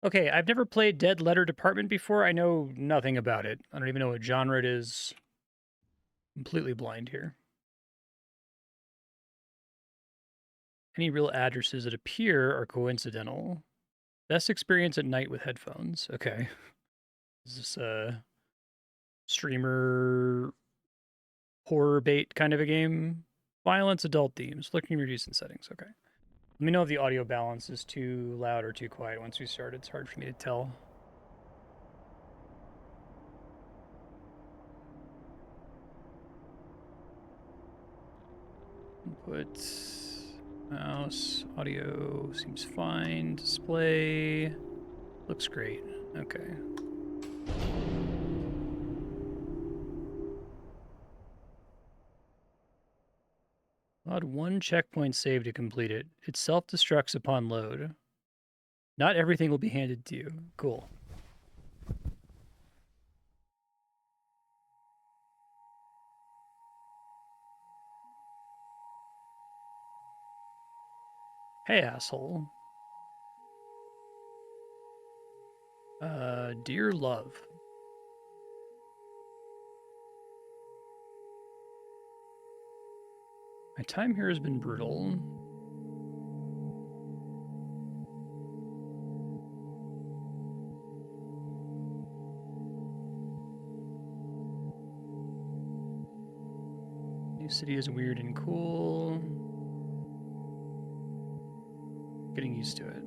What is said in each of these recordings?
Okay, I've never played Dead Letter Department before. I know nothing about it. I don't even know what genre it is. Completely blind here. Any real addresses that appear are coincidental. Best experience at night with headphones. Okay. Is this a streamer horror bait kind of a game? Violence, adult themes. Looking reduced in settings. Okay. Let me know if the audio balance is too loud or too quiet once we start. It's hard for me to tell. Input, mouse, audio seems fine. Display looks great. Okay. Allowed one checkpoint save to complete it. It self-destructs upon load. Not everything will be handed to you. Cool. Hey, asshole. Dear love. My time here has been brutal. New city is weird and cool. Getting used to it.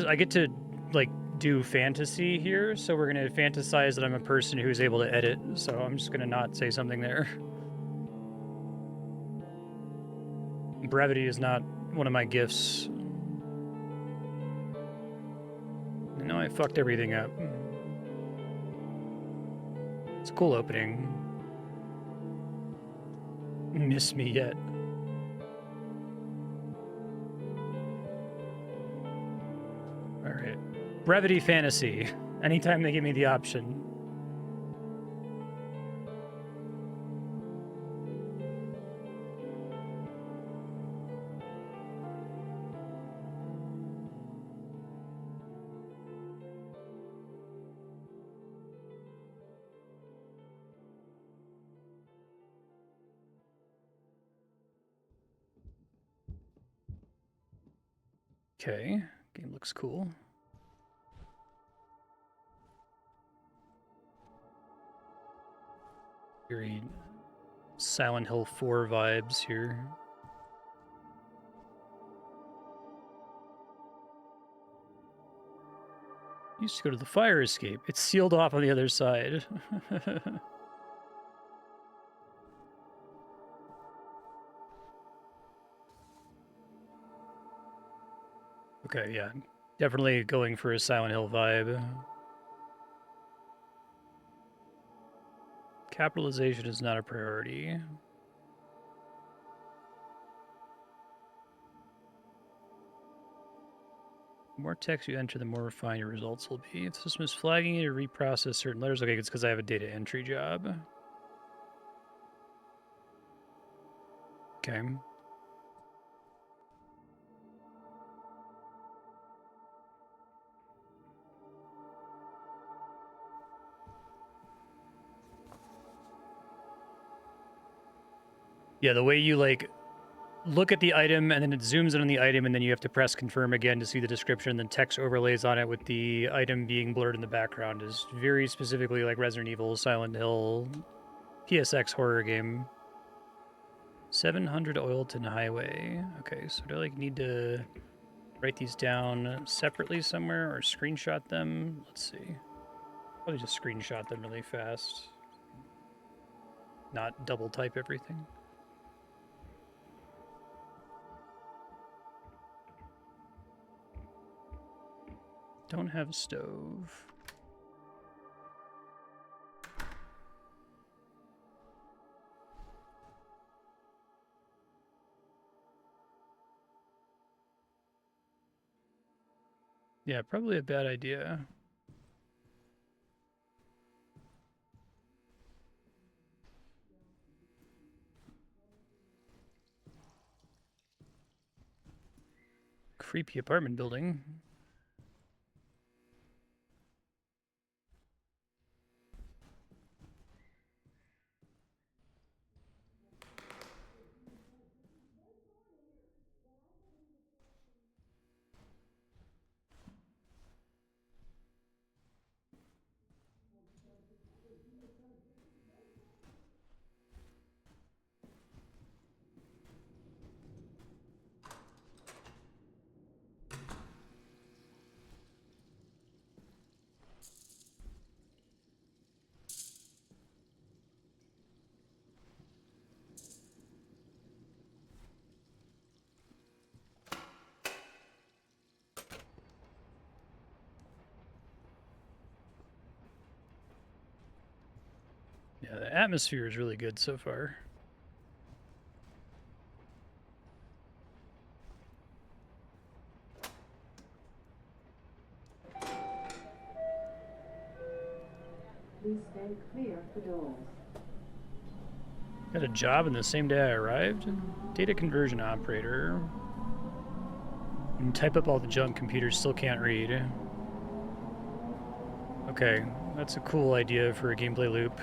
I get to, like, do fantasy here, so we're gonna fantasize that I'm a person who's able to edit, so I'm just gonna not say something there. Brevity is not one of my gifts. I know I fucked everything up. It's a cool opening. Miss me yet. Alright. Brevity fantasy. Anytime they give me the option. Okay. Game looks cool. Very Silent Hill 4 vibes here. Used to go to the fire escape. It's sealed off on the other side. Okay, yeah. Definitely going for a Silent Hill vibe. Capitalization is not a priority. The more text you enter, the more refined your results will be. If the system is flagging you to reprocess certain letters, okay, it's because I have a data entry job. Okay. Yeah, the way you, like, look at the item and then it zooms in on the item and then you have to press confirm again to see the description, then text overlays on it with the item being blurred in the background is very specifically like Resident Evil, Silent Hill, PSX horror game. 700 Oilton Highway. Okay, so do I, like, need to write these down separately somewhere or screenshot them? Let's see. Probably just screenshot them really fast. Not double type everything. Don't have a stove. Yeah, probably a bad idea. creepy apartment building. Yeah, the atmosphere is really good so far. Please stay clear of the doors. Got a job in the same day I arrived. Data conversion operator. And type up all the junk computers still can't read. Okay, that's a cool idea for a gameplay loop.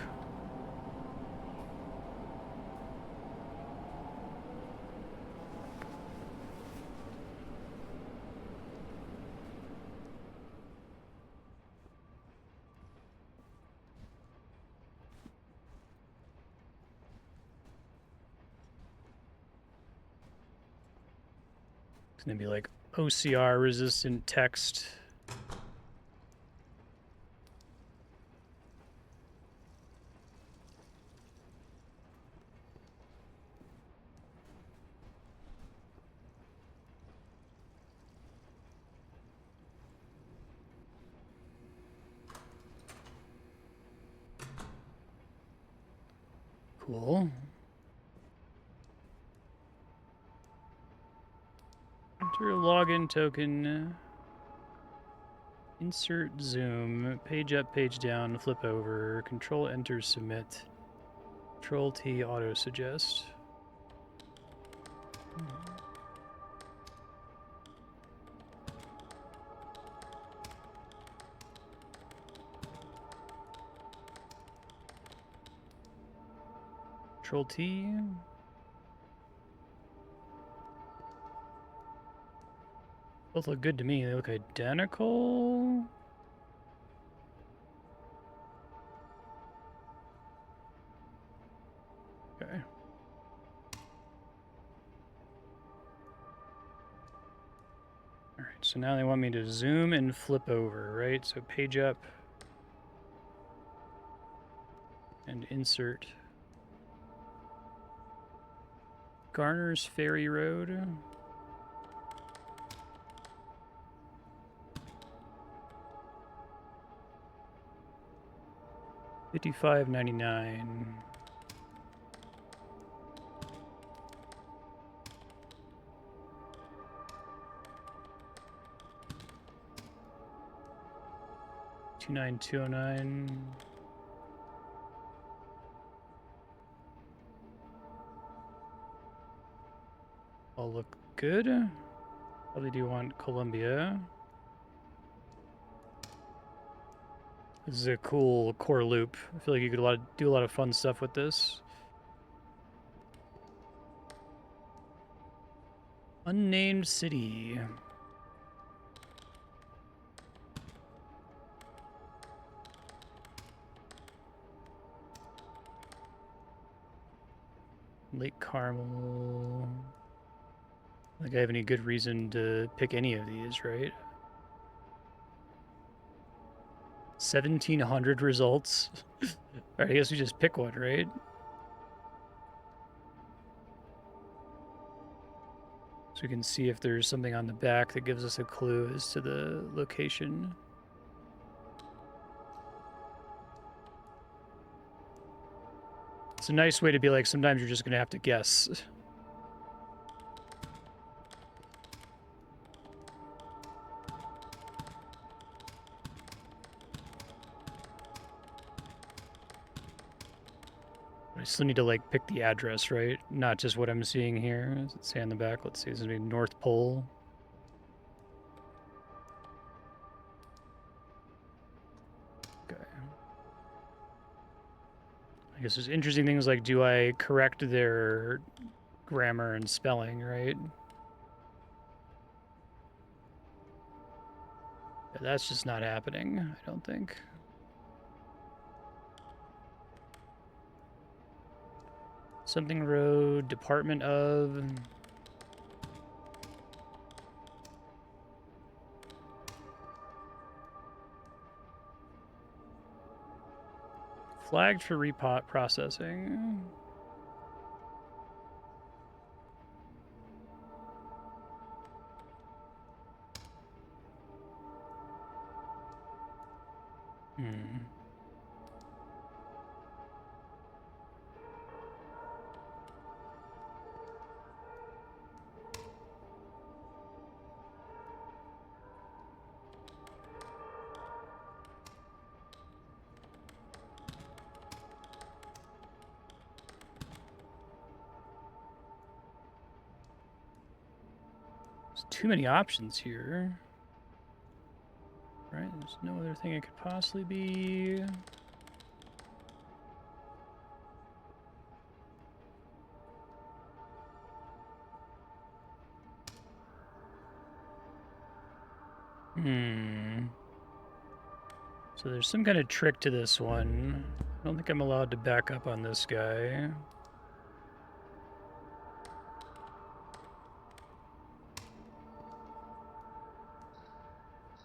It's gonna be like OCR resistant text. Cool. Enter a login token. Insert zoom. Page up, page down, flip over. Control enter submit. Control T auto suggest. Control T. Both look good to me. They look identical. Okay. All right, so now they want me to zoom and flip over, right? So page up and insert. Garner's Ferry Road. $55.99. $29209. All look good. Probably do want Columbia. This is a cool core loop. I feel like you could do a lot of fun stuff with this. Unnamed city. Lake Carmel. I think I have any good reason to pick any of these, right? 1,700 results. All right, I guess we just pick one, right? So we can see if there's something on the back that gives us a clue as to the location. It's a nice way to be like, sometimes you're just going to have to guess. I still need to like pick the address, right? Not just what I'm seeing here. Does it say on the back? Let's see, this is gonna be North Pole. I guess there's interesting things like, do I correct their grammar and spelling, right? Yeah, that's just not happening, I don't think. Something road, Department of... Flagged for repot processing. Hmm. There's too many options here. Right, there's no other thing it could possibly be. So there's some kind of trick to this one. I don't think I'm allowed to back up on this guy.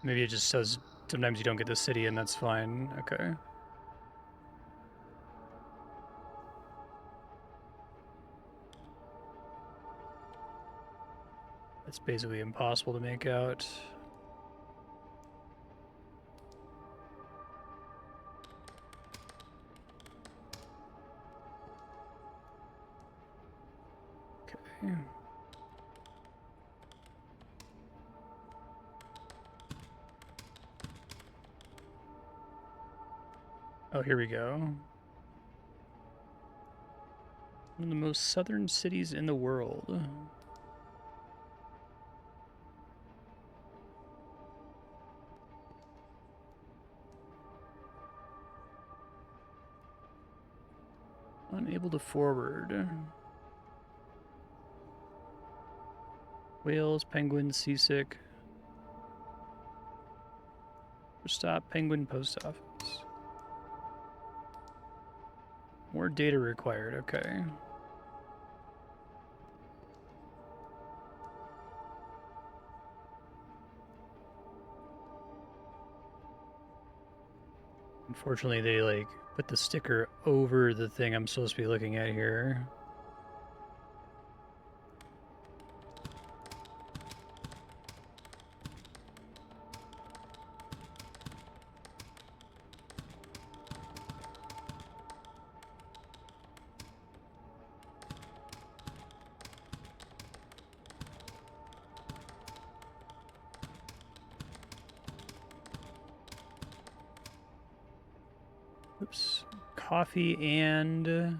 Maybe it just says sometimes you don't get the city and that's fine. Okay. It's basically impossible to make out. Okay. Oh, here we go. One of the most southern cities in the world. Unable to forward. Whales, penguins, seasick. Stop, penguin, post office. More data required, okay. Unfortunately, they like put the sticker over the thing I'm supposed to be looking at here. Oops. Coffee and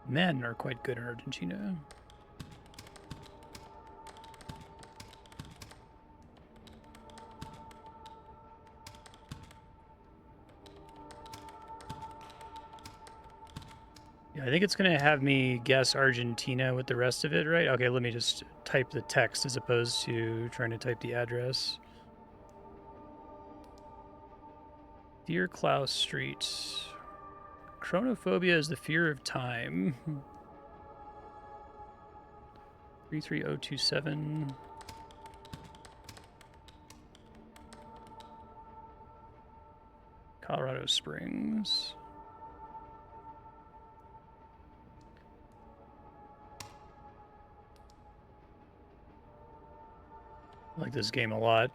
men are quite good in Argentina. Yeah, I think it's going to have me guess Argentina with the rest of it, right? Okay, let me just type the text as opposed to trying to type the address. Dear Klaus Street. Chronophobia is the fear of time. 33027. Colorado Springs. I like this game a lot.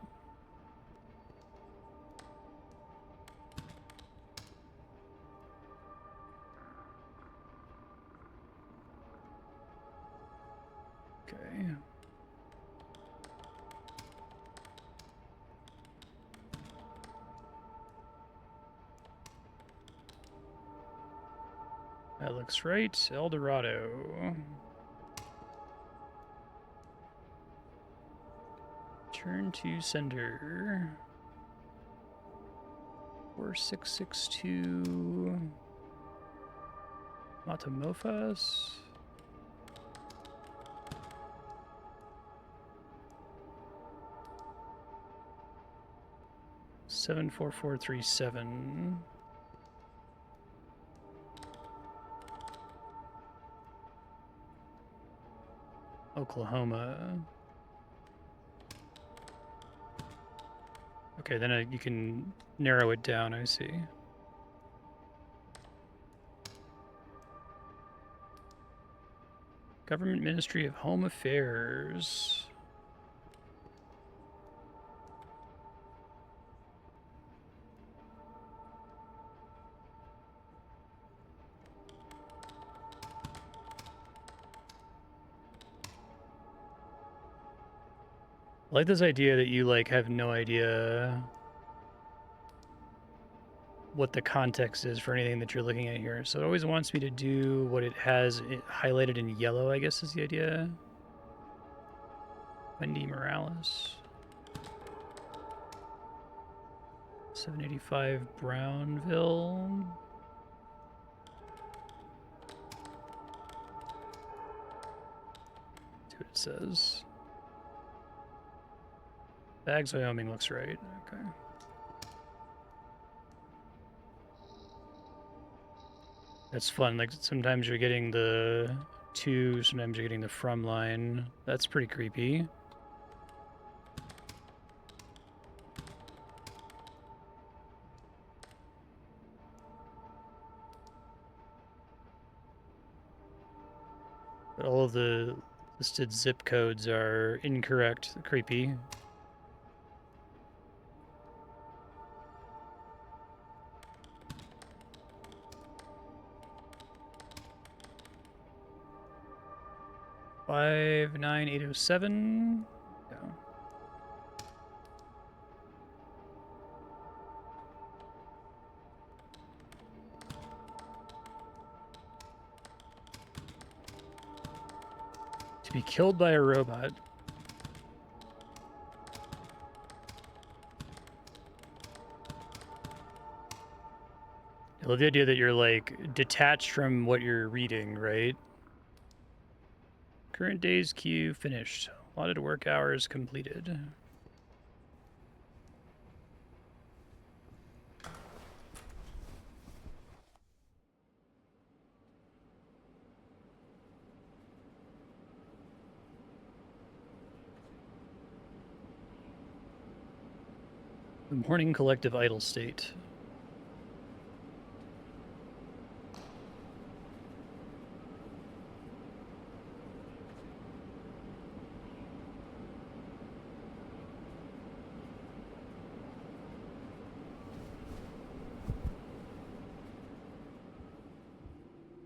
Okay. That looks right. El Dorado. Turn to sender. 4662. Atomofas. Seven 4437. Oklahoma. Okay, then you can narrow it down, I see. Government Ministry of Home Affairs. I like this idea that you like have no idea what the context is for anything that you're looking at here. So it always wants me to do what it has highlighted in yellow, I guess is the idea. Wendy Morales. 785 Brownville. See what it says. Bags, Wyoming looks right. Okay. That's fun. Like sometimes you're getting the to, sometimes you're getting the from line. That's pretty creepy. But all of the listed zip codes are incorrect. Creepy. Five 9807. Yeah. To be killed by a robot. I love the idea that you're like detached from what you're reading, right? Current day's queue finished. Allotted work hours completed. The morning collective idle state.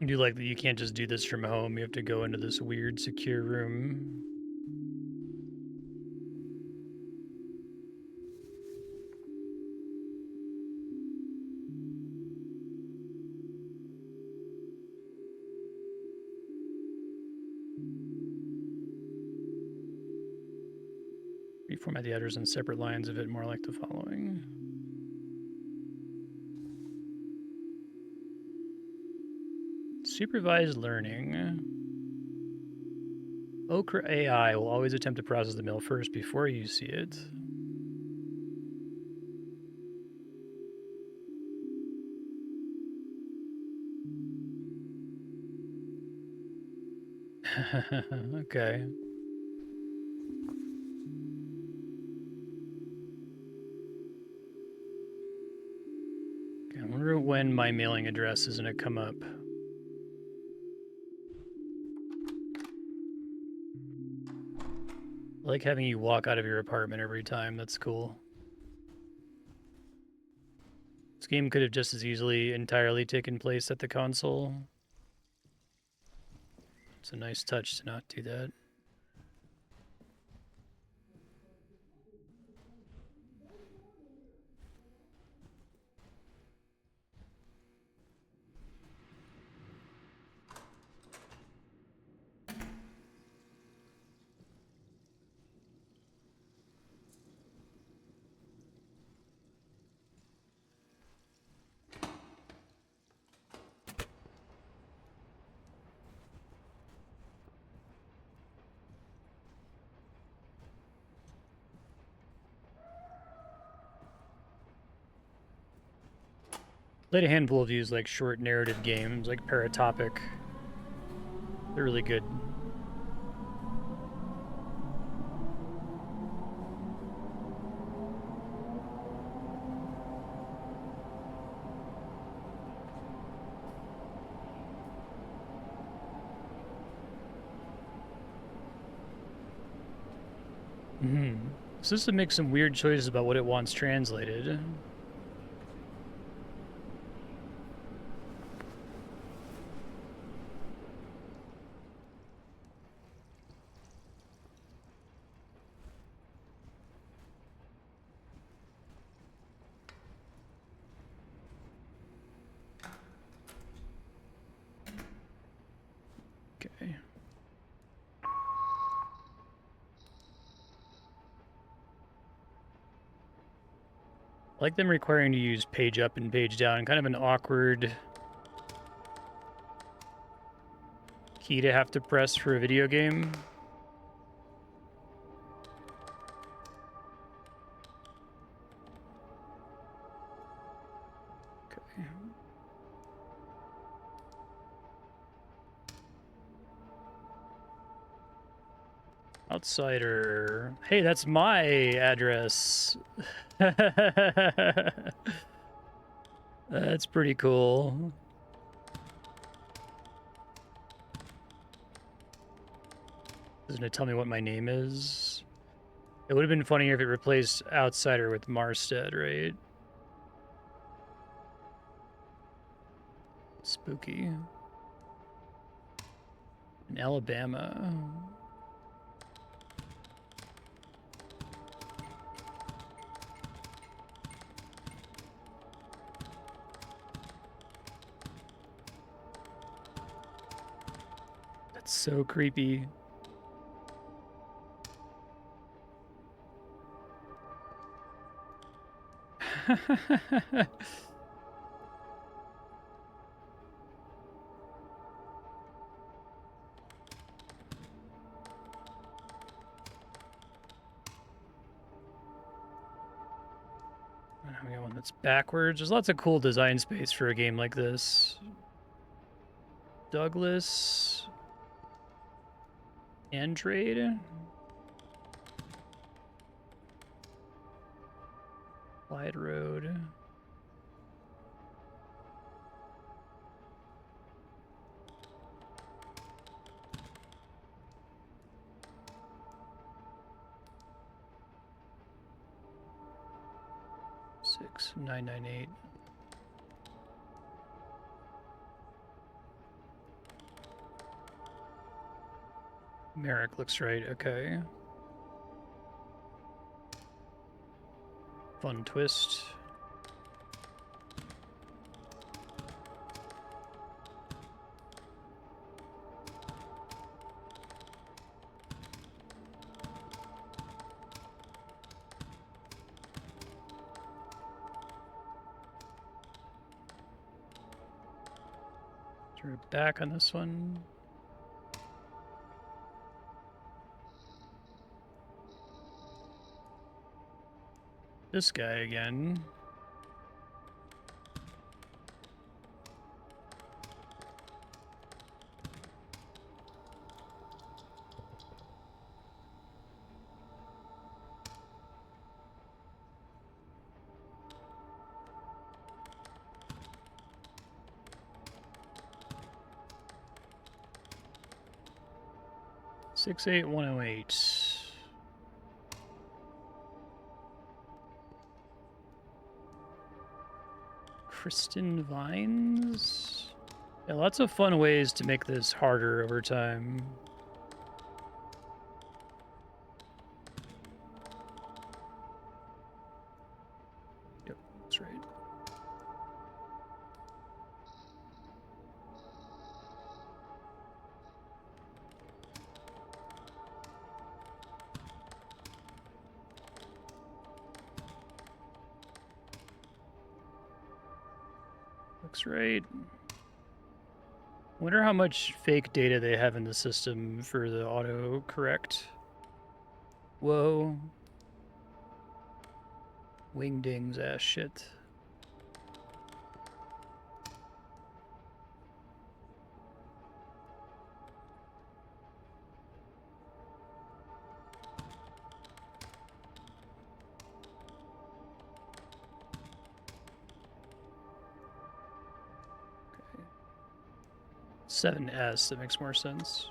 I do like that you can't just do this from home. You have to go into this weird secure room. Reformat the address in separate lines of it, more like the following. Supervised learning. Okra AI will always attempt to process the mail first before you see it. Okay. I wonder when my mailing address is going to come up. I like having you walk out of your apartment every time. That's cool. This game could have just as easily entirely taken place at the console. It's a nice touch to not do that. Played a handful of these like short narrative games, like Paratopic. They're really good. This system makes some weird choices about what it wants translated. Okay. I like them requiring to use page up and page down. Kind of an awkward key to have to press for a video game. Okay. Outsider. Hey, that's my address. That's pretty cool. Doesn't it tell me what my name is? It would have been funnier if it replaced Outsider with Marstead, right? Spooky. In Alabama. That's so creepy. We got one that's backwards. There's lots of cool design space for a game like this. Douglas. Andrade. Clyde Road. Six 998. Merrick looks right. Okay. Fun twist. We're back on this one. This guy again. Six 8108. Kristen Vines? Yeah, lots of fun ways to make this harder over time. Yep, that's right. Looks right. Wonder how much fake data they have in the system for the autocorrect. Whoa. Wingdings ass shit. 7S, that makes more sense.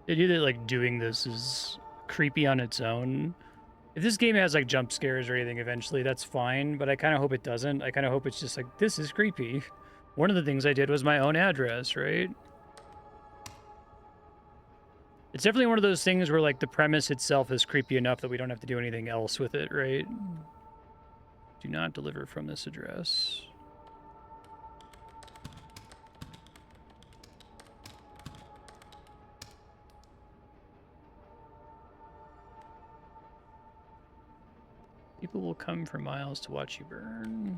The idea that like doing this is creepy on its own. If this game has like jump scares or anything eventually, that's fine, but I kind of hope it doesn't. I kind of hope it's just like, this is creepy. One of the things I did was my own address, right? It's definitely one of those things where like the premise itself is creepy enough that we don't have to do anything else with it, right? Do not deliver from this address. People will come for miles to watch you burn.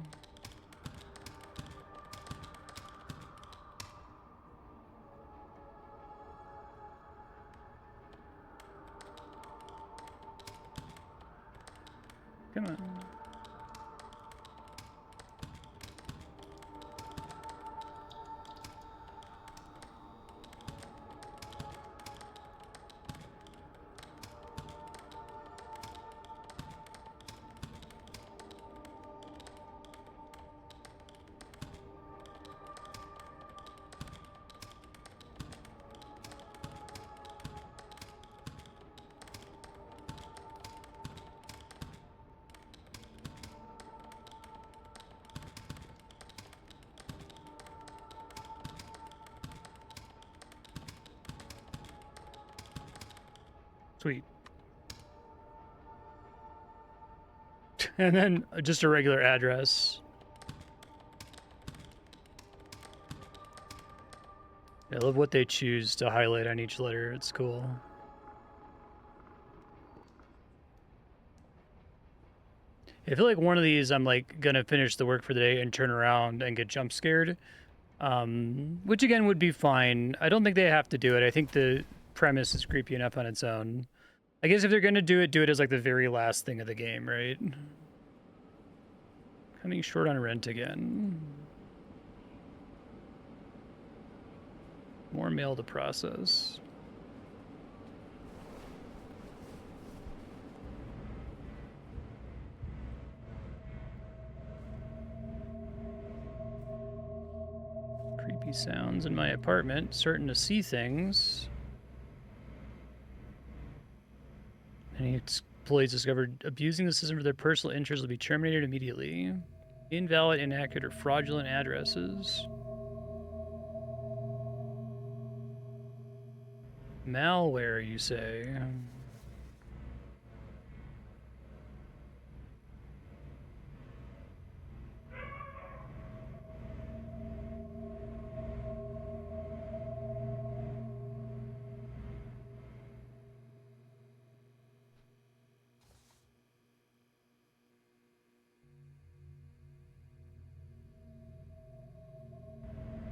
Come on. Sweet. And then just a regular address. I love what they choose to highlight on each letter. It's cool. I feel like one of these I'm like gonna finish the work for the day and turn around and get jump scared. Which again would be fine. I don't think they have to do it. I think the premise is creepy enough on its own. I guess if they're gonna do it as like the very last thing of the game, right? Coming short on rent again. More mail to process. Creepy sounds in my apartment. Certain to see things. Any employees discovered abusing the system for their personal interests will be terminated immediately. Invalid, inaccurate, or fraudulent addresses. Malware, you say?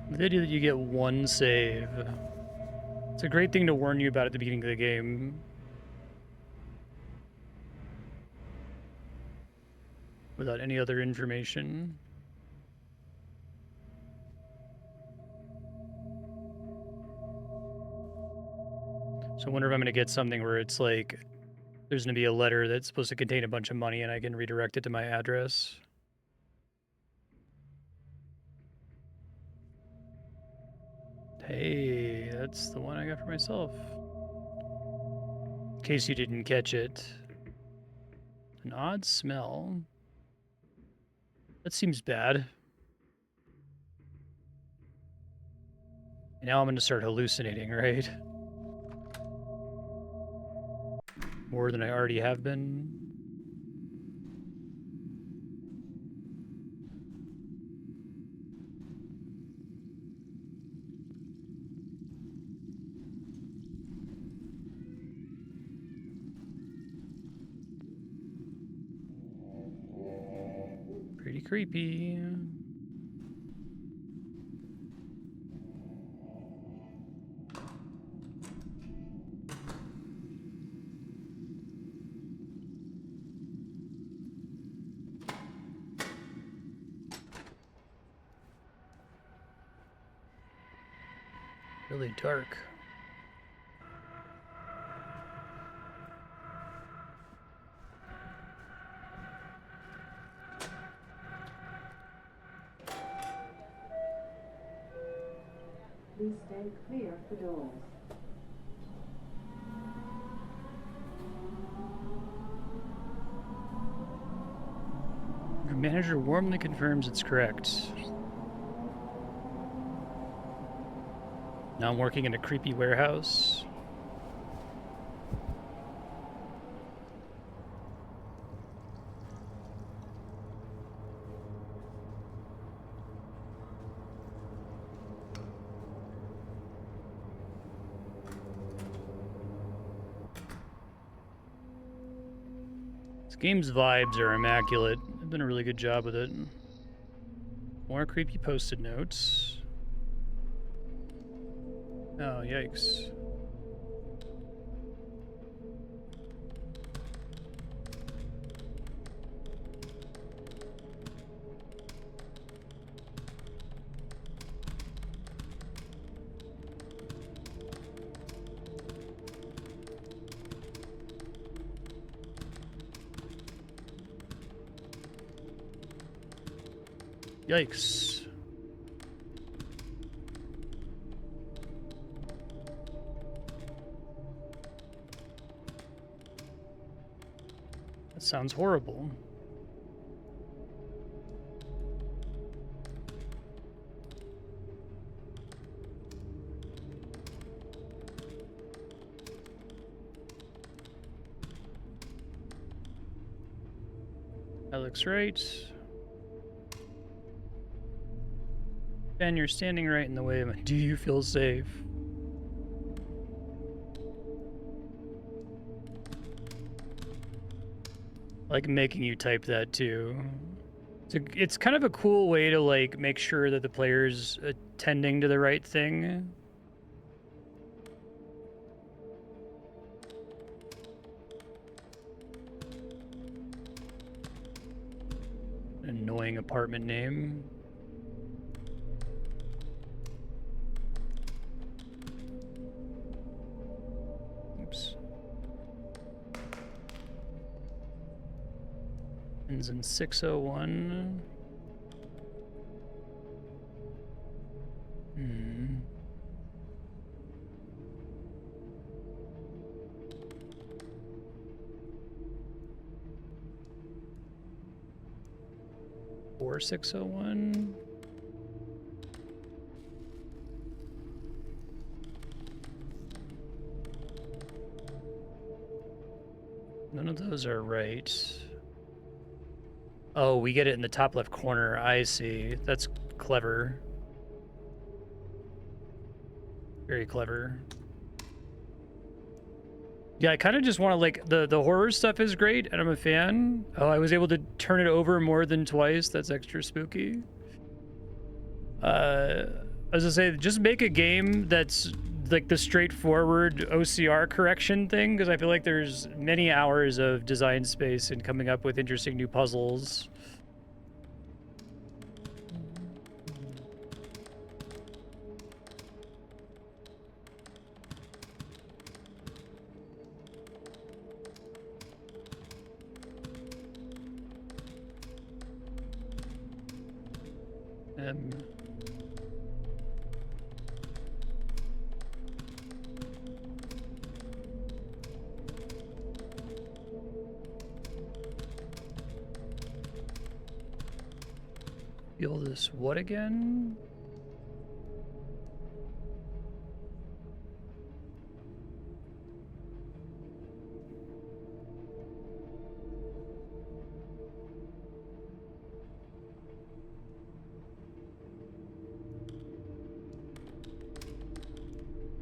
The idea that you get one save. It's a great thing to warn you about at the beginning of the game. Without any other information. So I wonder if I'm going to get something where it's like, there's going to be a letter that's supposed to contain a bunch of money and I can redirect it to my address. Hey, that's the one I got for myself. In case you didn't catch it. An odd smell. That seems bad. Now I'm going to start hallucinating, right? More than I already have been. Pretty creepy. Really dark. Please stay clear of the doors. Your manager warmly confirms it's correct. Now I'm working in a creepy warehouse. This game's vibes are immaculate. They've done a really good job with it. More creepy post-it notes. Oh, yikes. Yikes. That sounds horrible. That looks right. Ben, you're standing right in the way of it. Do you feel safe? I like making you type that too. It's kind of a cool way to like make sure that the player's attending to the right thing. Annoying apartment name. Oops. Ends in 601. Hmm. Or 601. None of those are right. Oh, we get it in the top left corner. I see. That's clever. Very clever. Yeah, I kind of just want to like the horror stuff is great and I'm a fan. Oh, I was able to turn it over more than twice. That's extra spooky. As I say, just make a game that's like the straightforward OCR correction thing, because I feel like there's many hours of design space and coming up with interesting new puzzles. Feel this what again?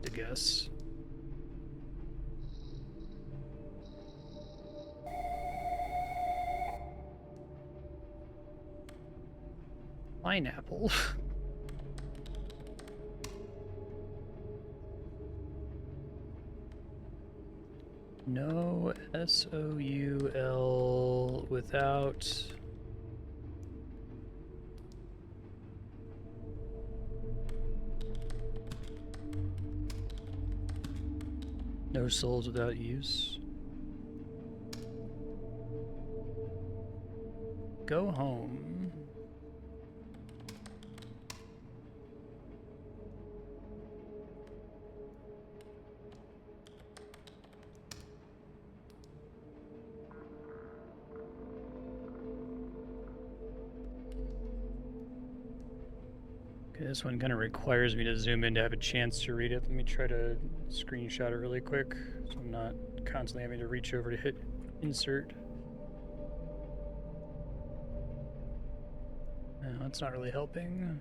To guess. Pineapple. No SOUL without. No souls without use. Go home. Okay, this one kind of requires me to zoom in to have a chance to read it. Let me try to screenshot it really quick so I'm not constantly having to reach over to hit insert. No, that's not really helping.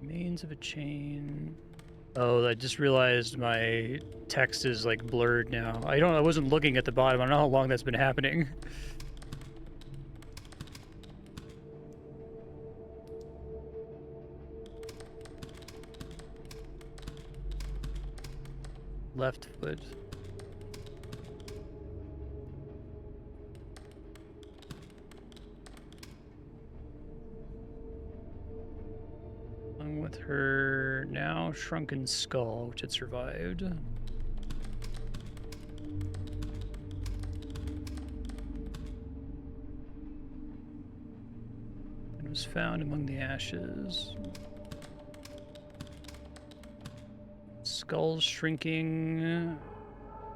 Remains of a chain. Oh, I just realized my text is like blurred now. I wasn't looking at the bottom. I don't know how long that's been happening. Left foot. Along with her now shrunken skull, which had survived. And was found among the ashes. Skulls shrinking.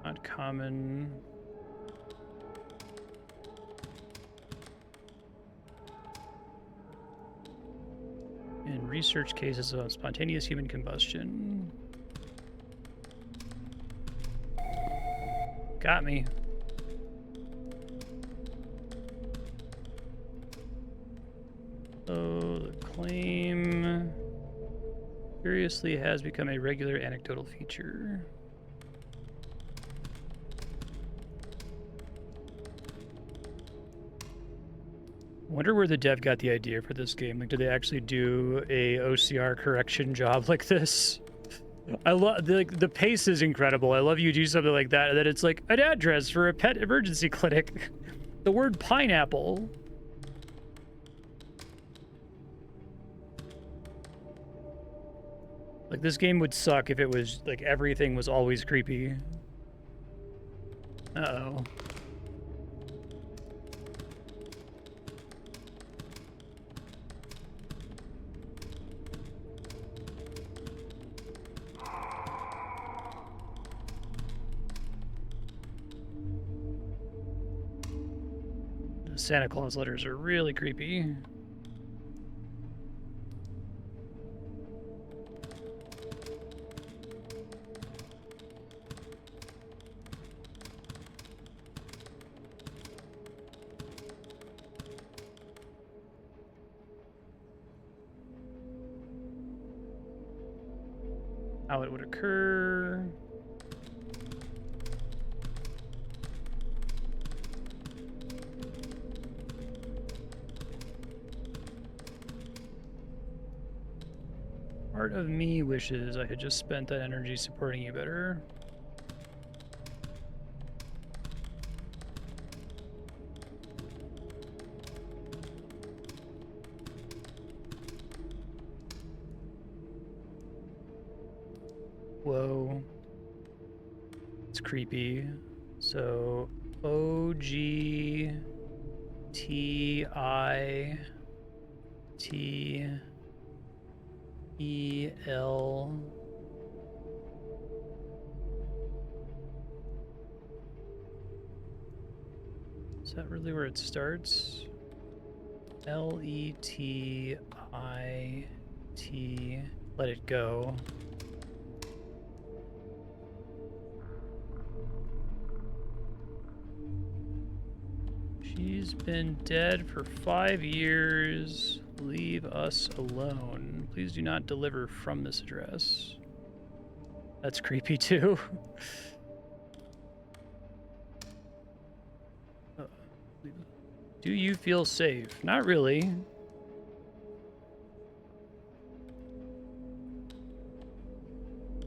Not common. In research cases of spontaneous human combustion. Got me. So the claim curiously has become a regular anecdotal feature. Wonder where the dev got the idea for this game. Like, did they actually do a OCR correction job like this? I love the pace is incredible. I love you do something like that, and then it's like an address for a pet emergency clinic. The word pineapple. Like, this game would suck if it was like everything was always creepy. Uh-oh. Santa Claus letters are really creepy. How it would occur. Part of me wishes I had just spent that energy supporting you better. Whoa. It's creepy. So OGTITEL. Is that really where it starts? LETIT. Let it go. She's been dead for 5 years. Leave us alone. Please do not deliver from this address. That's creepy too. Do you feel safe? Not really.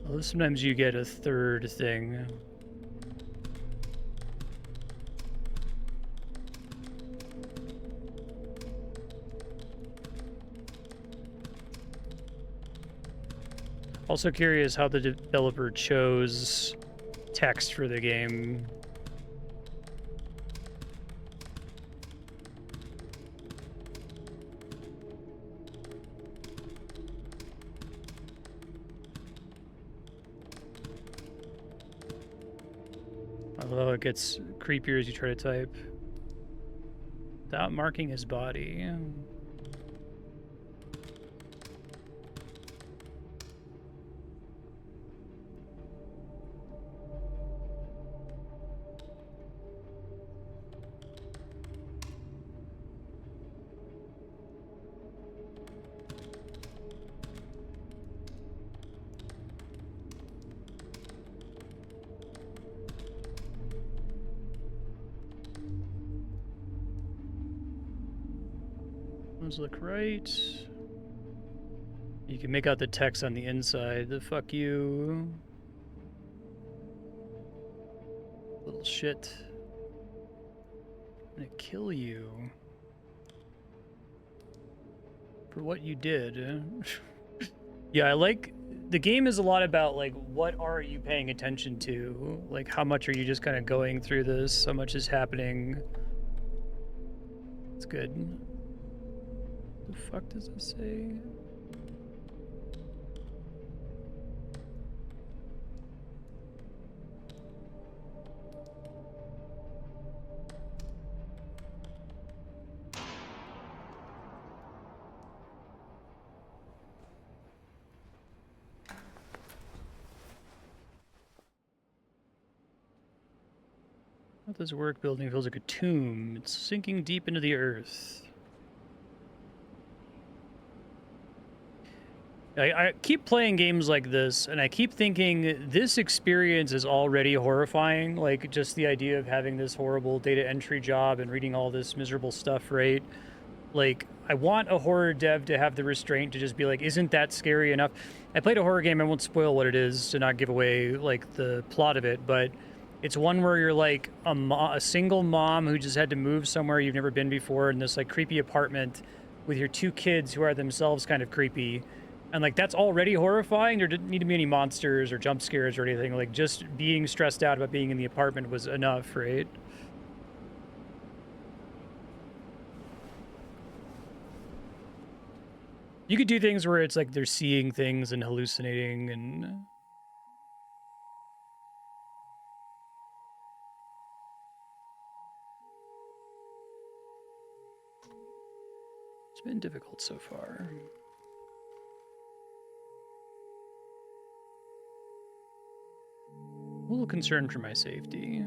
Although sometimes you get a third thing. Also curious how the developer chose text for the game. Although it gets creepier as you try to type. Without marking his body. Those look right. You can make out the text on the inside. The fuck you. Little shit. I'm gonna kill you. For what you did. Yeah, I like... The game is a lot about, like, what are you paying attention to? Like, how much are you just kind of going through this? How much is happening? It's good. The fuck does it say? How does work? Building feels like a tomb. It's sinking deep into the earth. I keep playing games like this, and I keep thinking this experience is already horrifying. Like, just the idea of having this horrible data entry job and reading all this miserable stuff, right? Like, I want a horror dev to have the restraint to just be like, isn't that scary enough? I played a horror game, I won't spoil what it is to not give away, like, the plot of it, but it's one where you're, like, a single mom who just had to move somewhere you've never been before in this, like, creepy apartment with your 2 kids who are themselves kind of creepy. And, like, that's already horrifying. There didn't need to be any monsters or jump scares or anything. Like, just being stressed out about being in the apartment was enough, right? You could do things where it's like they're seeing things and hallucinating and... It's been difficult so far. A little concerned for my safety.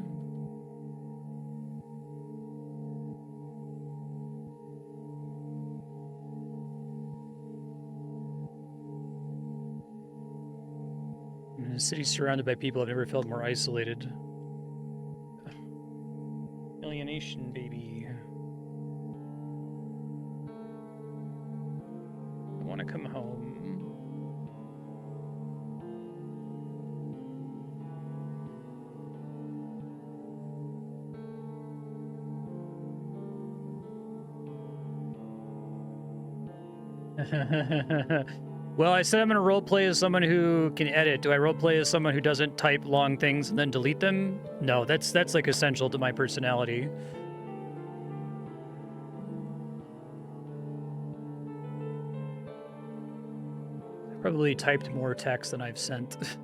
I'm in a city surrounded by people. I've never felt more isolated. Alienation, baby. I want to come home. Well, I said I'm going to roleplay as someone who can edit. Do I roleplay as someone who doesn't type long things and then delete them? No, that's like essential to my personality. I probably typed more text than I've sent.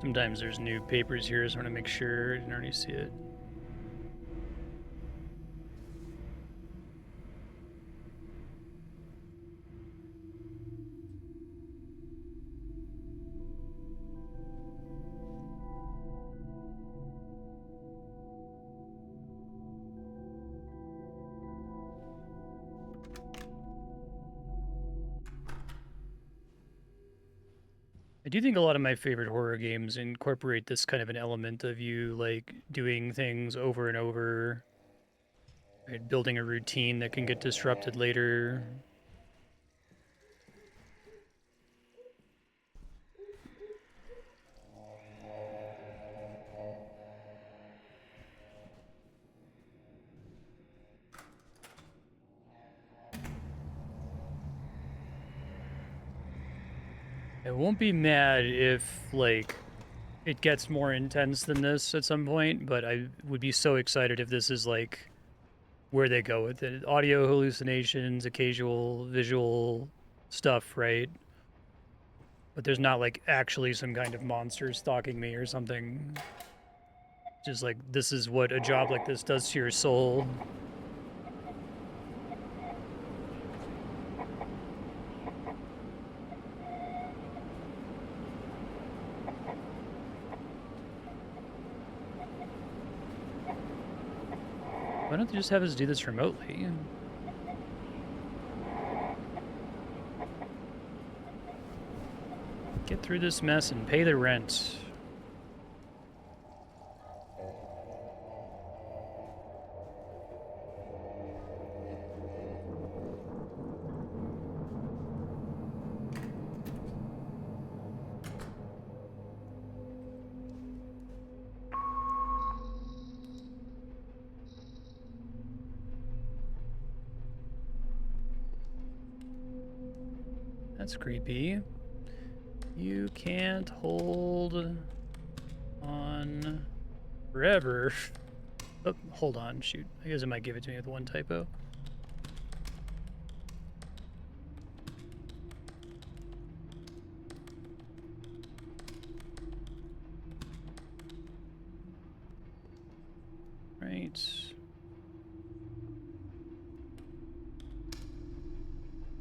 Sometimes there's new papers here, so I want to make sure I didn't already see it. I do think a lot of my favorite horror games incorporate this kind of an element of you like doing things over and over, right? Building a routine that can get disrupted later. I won't be mad if like it gets more intense than this at some point, but I would be so excited if this is like where they go with it. Audio hallucinations, occasional visual stuff, right? But there's not like actually some kind of monster stalking me or something. Just like this is what a job like this does to your soul. Why don't they just have us do this remotely? Get through this mess and pay the rent. That's creepy. You can't hold on forever. Oh, hold on, shoot. I guess it might give it to me with one typo. Right.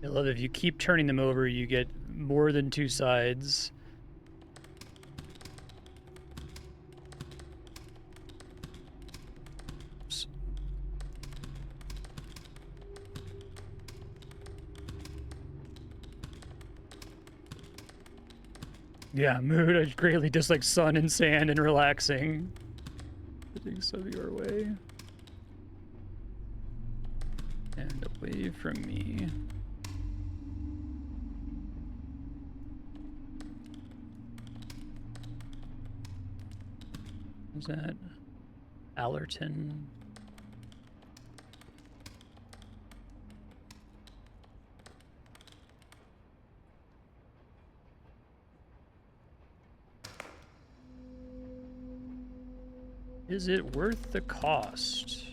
I love if you keep turning them over, you get more than two sides. Oops. Yeah, mood. I greatly dislike sun and sand and relaxing. Putting some of your way. And away from me. What's that? Allerton. Is it worth the cost?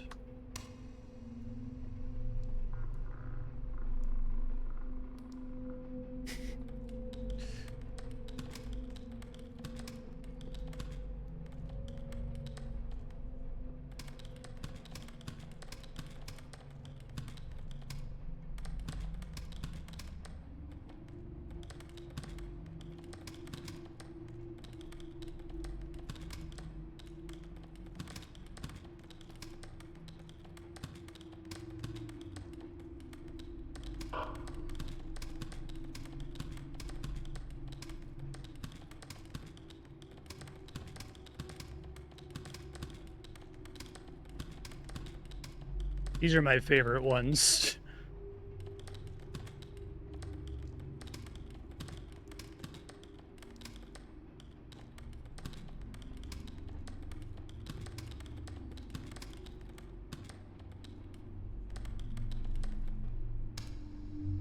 These are my favorite ones.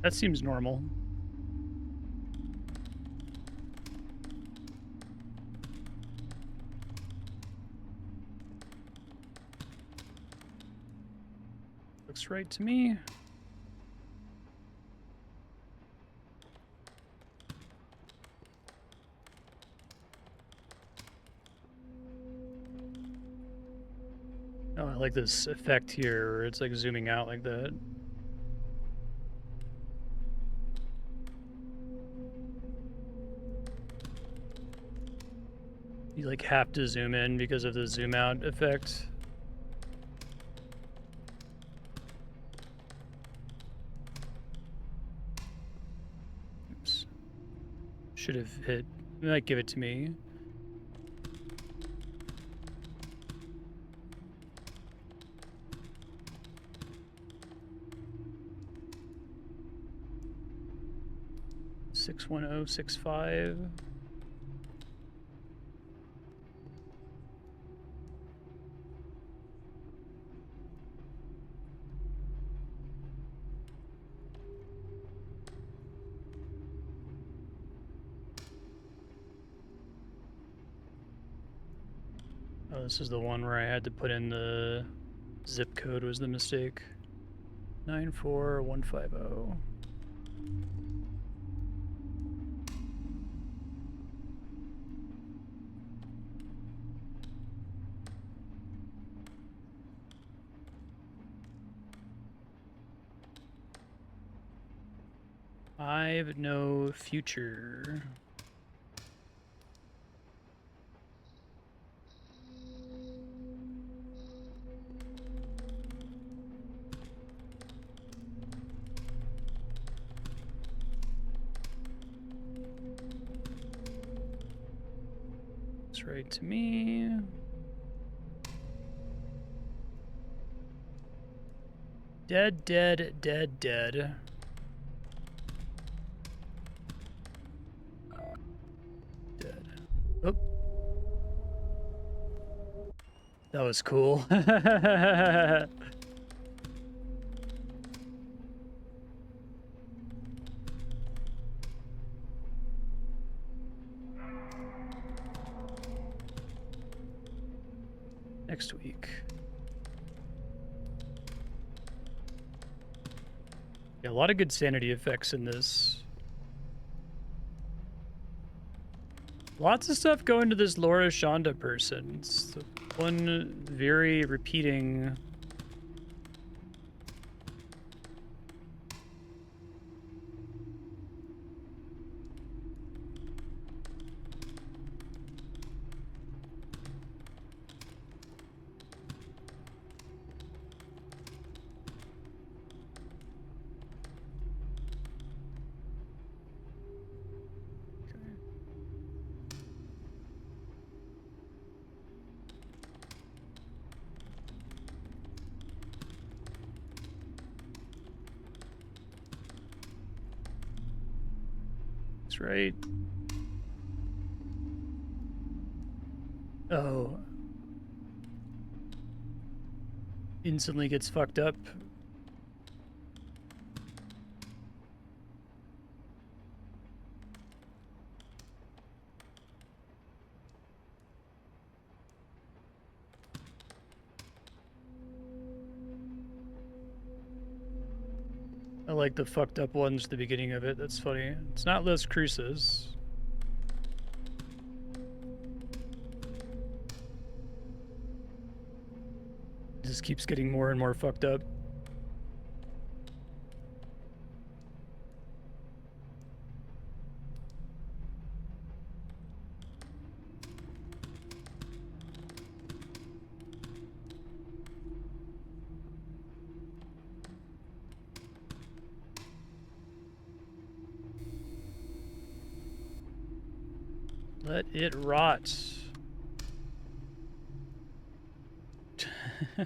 That seems normal. Looks right to me. Oh, I like this effect here where it's like zooming out like that. You like have to zoom in because of the zoom out effect. Oops. Should have hit You might give it to me. $61065. Oh, this is the one where I had to put in the zip code was the mistake. 94150. I've no future. It's right to me. Dead, dead, dead, dead. Dead. Oh. That was cool. Next week. Yeah, a lot of good sanity effects in this. Lots of stuff going to this Laura Shonda person. It's the one very repeating. That's right. Oh. Instantly gets fucked up. I like the fucked up ones at the beginning of it. That's funny. It's not Las Cruces. It just keeps getting more and more fucked up. Let it rot. I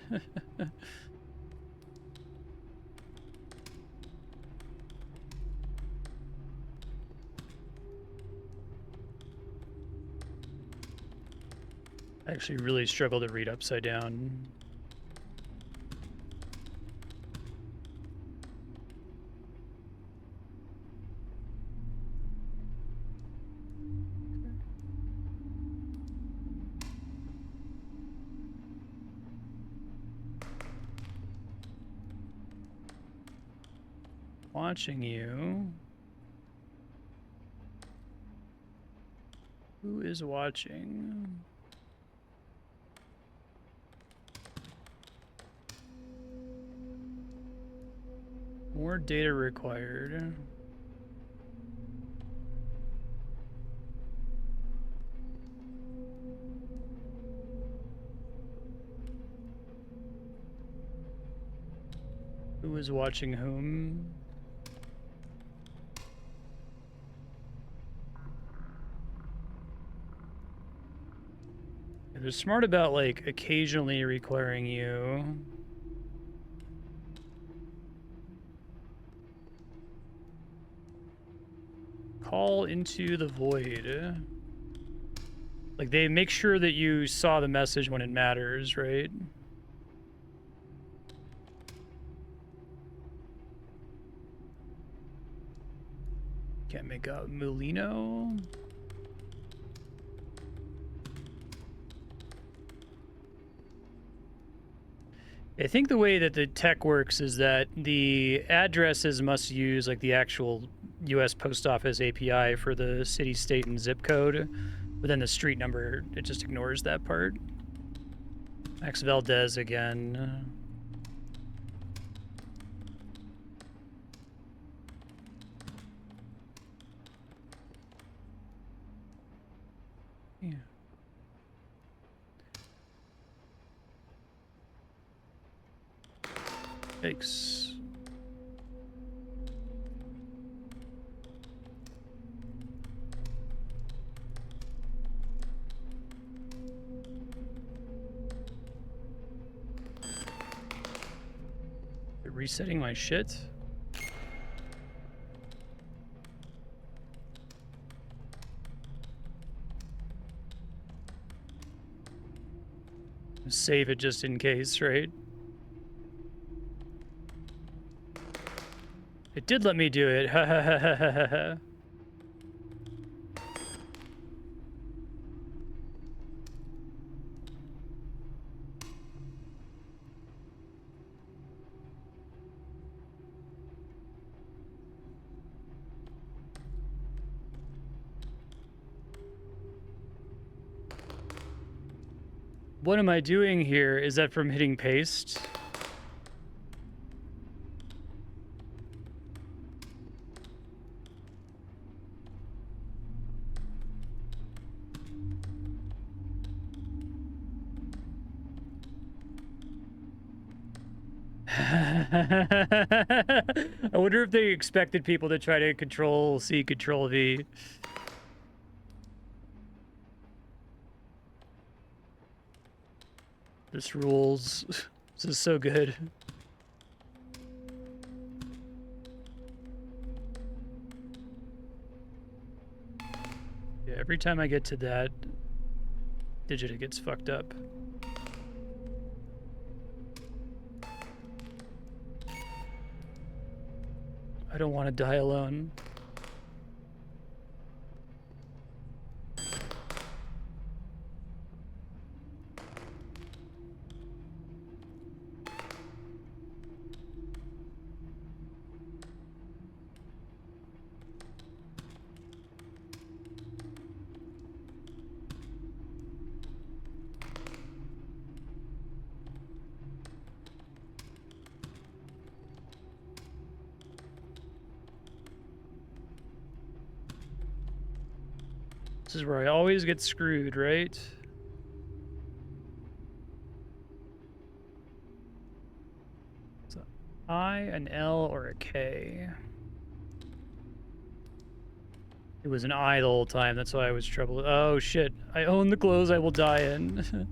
actually really struggle to read upside down. Watching you. Who is watching? More data required. Who is watching whom? They're smart about, like, occasionally requiring you. Call into the void. Like, they make sure that you saw the message when it matters, right? Can't make out Molino. I think the way that the tech works is that the addresses must use like the actual U.S. Post Office API for the city, state, and zip code, but then the street number, it just ignores that part. Max Valdez again. Yeah. Yikes. Resetting my shit? Save it just in case, right? It did let me do it. Ha ha ha ha ha ha. What am I doing here? Is that from hitting paste? I wonder if they expected people to try to control C, control V. This rules. This is so good. Yeah, every time I get to that digit, it gets fucked up. I don't want to die alone. This is where I always get screwed, right? So I, an L, or a K? It was an I the whole time, that's why I was troubled. Oh shit, I own the clothes I will die in.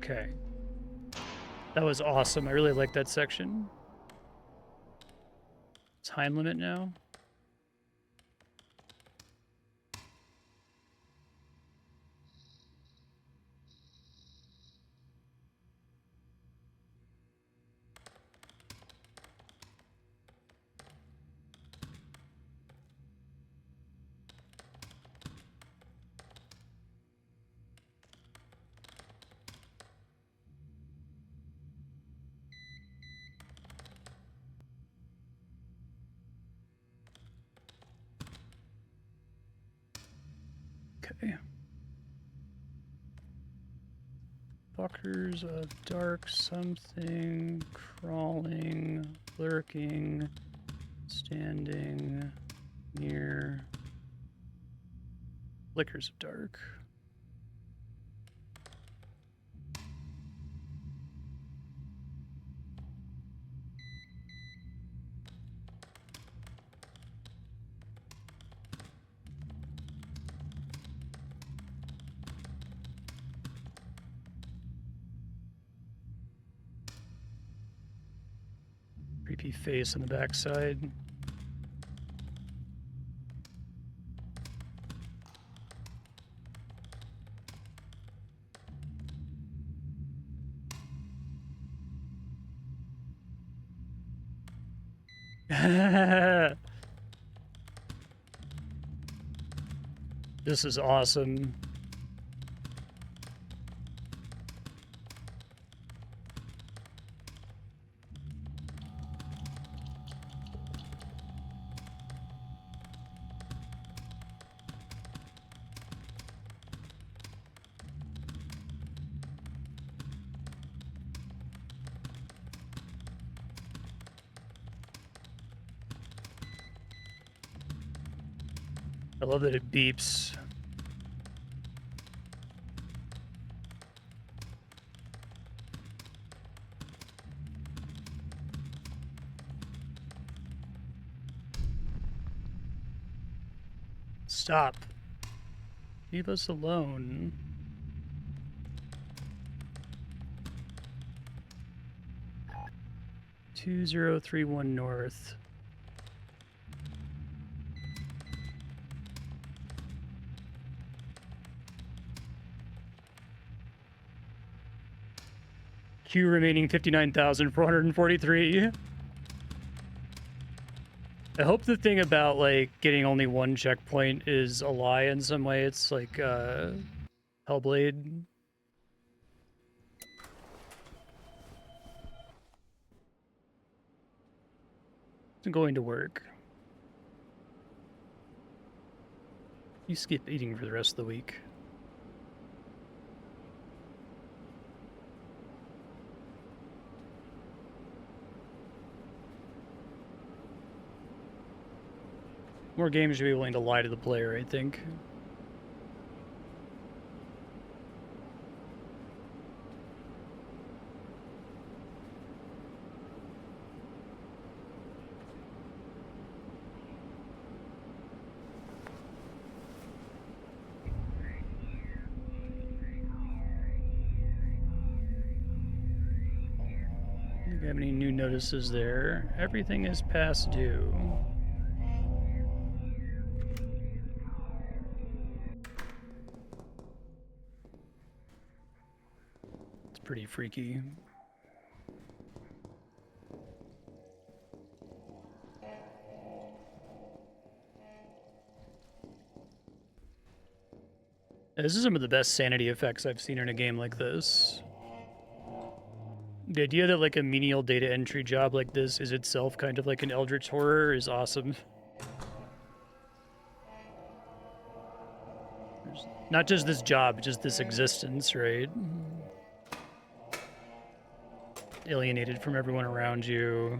Okay. That was awesome. I really like that section. Time limit now. Okay. Fuckers of dark something, crawling, lurking, Standing near flickers of dark. Creepy face on the backside. This is awesome. I love that it beeps. Stop. Leave us alone. $2031 north. Q remaining 59,443. I hope the thing about like getting only one checkpoint is a lie in some way. It's like Hellblade. It's going to work. You skip eating for the rest of the week. More games should be willing to lie to the player, I think. Do you have any new notices there? Everything is past due. It's pretty freaky. This is some of the best sanity effects I've seen in a game like this. The idea that like a menial data entry job like this is itself kind of like an eldritch horror is awesome. There's not just this job, just this existence, right? Alienated from everyone around you.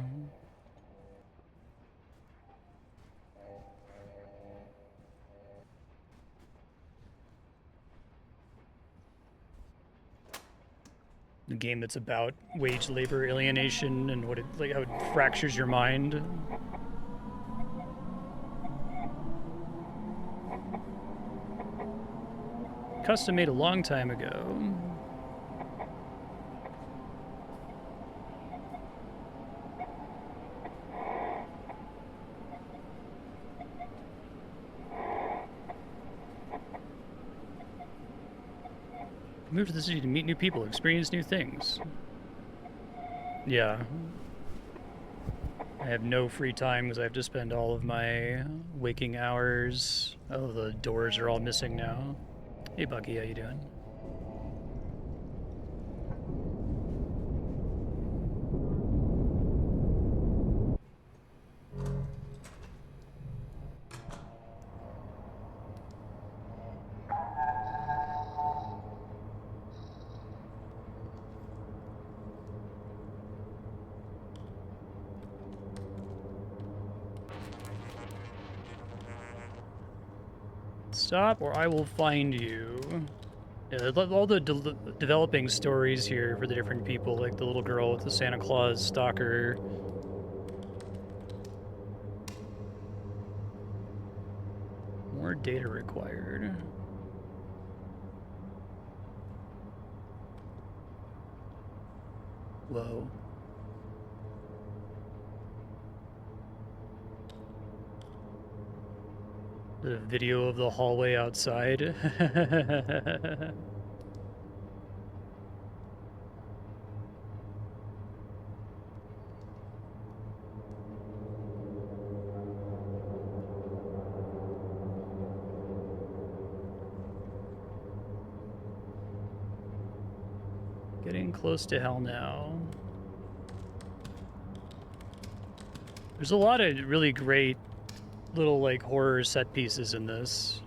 A game that's about wage labor alienation and what it like how it fractures your mind. Custom made a long time ago. Move to the city to meet new people, experience new things. Yeah. I have no free time because I have to spend all of my waking hours. Oh, the doors are all missing now. Hey, Bucky, how you doing? Stop or I will find you. Yeah, all the developing stories here for the different people, like the little girl with the Santa Claus stalker. More data required. Whoa. The video of the hallway outside. Getting close to hell now. There's a lot of really great little like horror set pieces in this.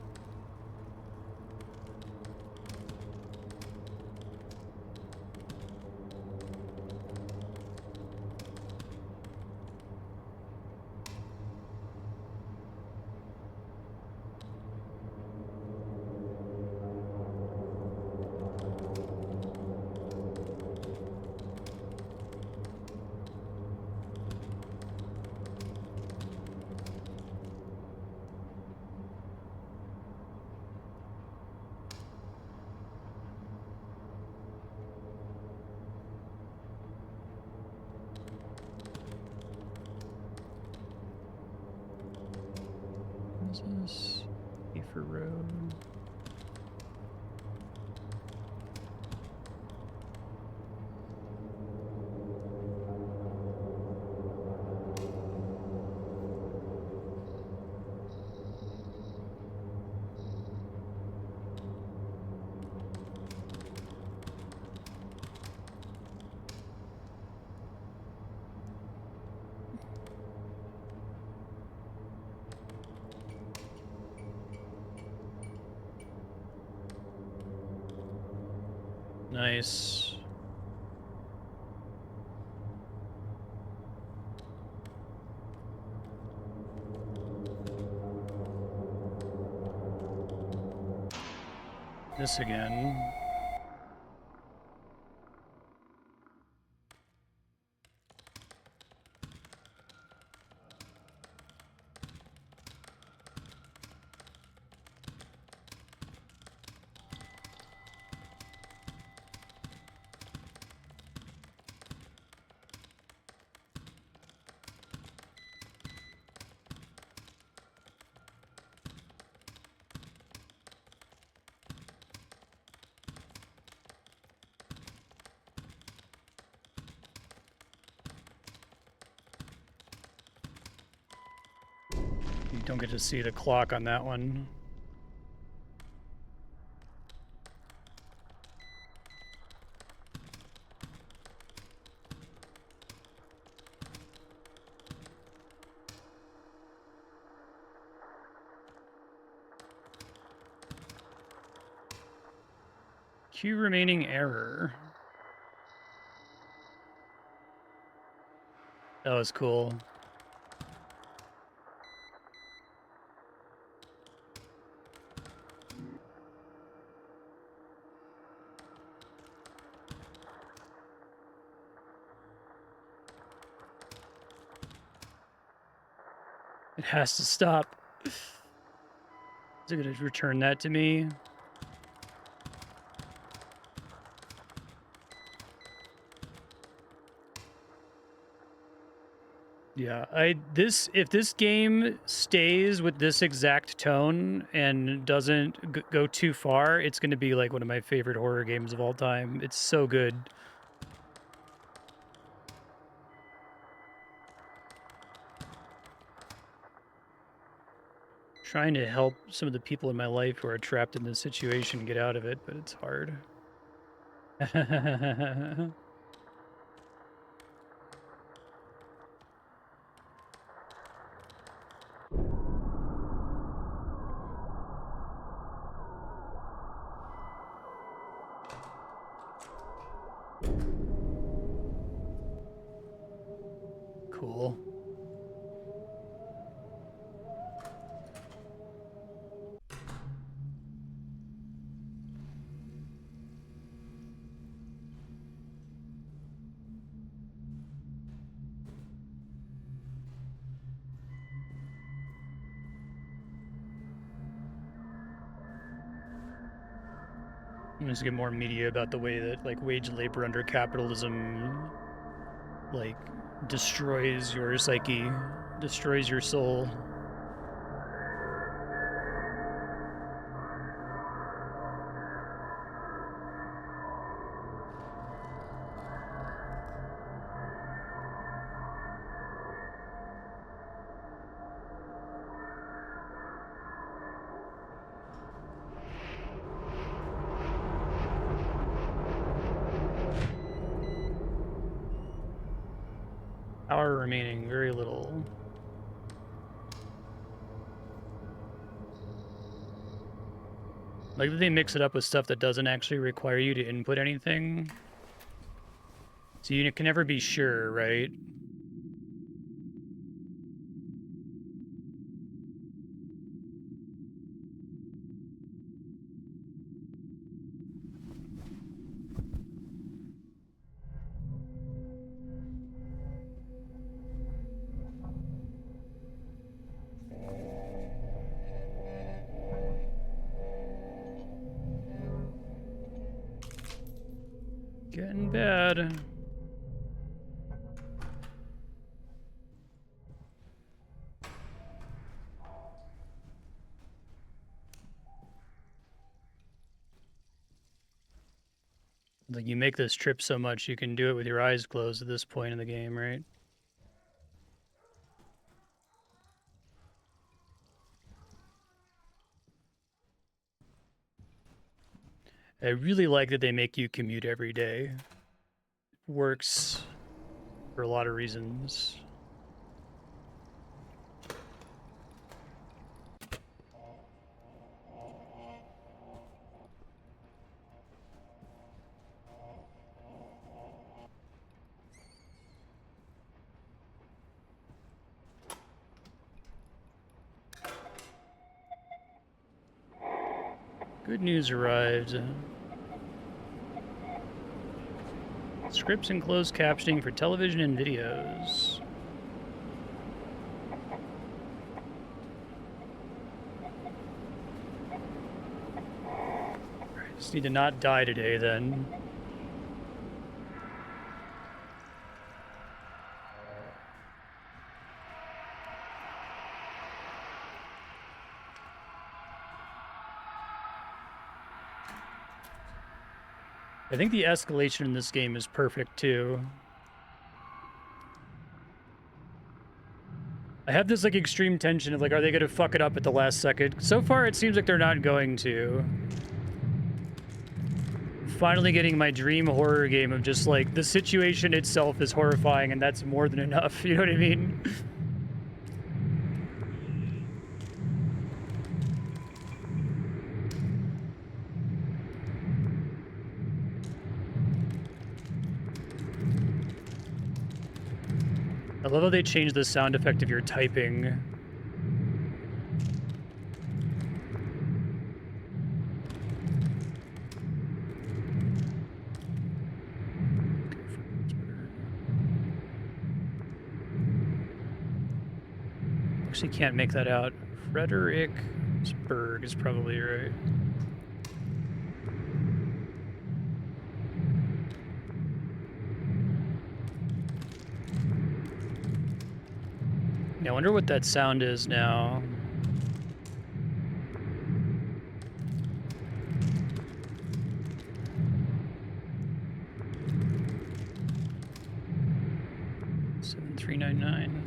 This Kiefer Road. Nice. This again. You don't get to see the clock on that one. Q remaining error. That was cool. It has to stop. Is it going to return that to me? Yeah, if this game stays with this exact tone and doesn't go too far, it's going to be like one of my favorite horror games of all time. It's so good. Trying to help some of the people in my life who are trapped in this situation get out of it, but it's hard. Cool. Let's get more media about the way that like wage labor under capitalism like destroys your psyche, destroys your soul. Hour remaining, very little. Like, they mix it up with stuff that doesn't actually require you to input anything. So you can never be sure, right? Getting bad. Like, you make this trip so much, you can do it with your eyes closed at this point in the game, right? I really like that they make you commute every day. It works for a lot of reasons. Good news arrived. Scripts and closed captioning for television and videos. Just need to not die today, then. I think the escalation in this game is perfect, too. I have this, like, extreme tension of, like, are they gonna fuck it up at the last second? So far, it seems like they're not going to. Finally getting my dream horror game of just, like, the situation itself is horrifying, and that's more than enough, you know what I mean? I love how they changed the sound effect of your typing. Actually can't make that out. Fredericksburg is probably right. Yeah, I wonder what that sound is now. $7,399.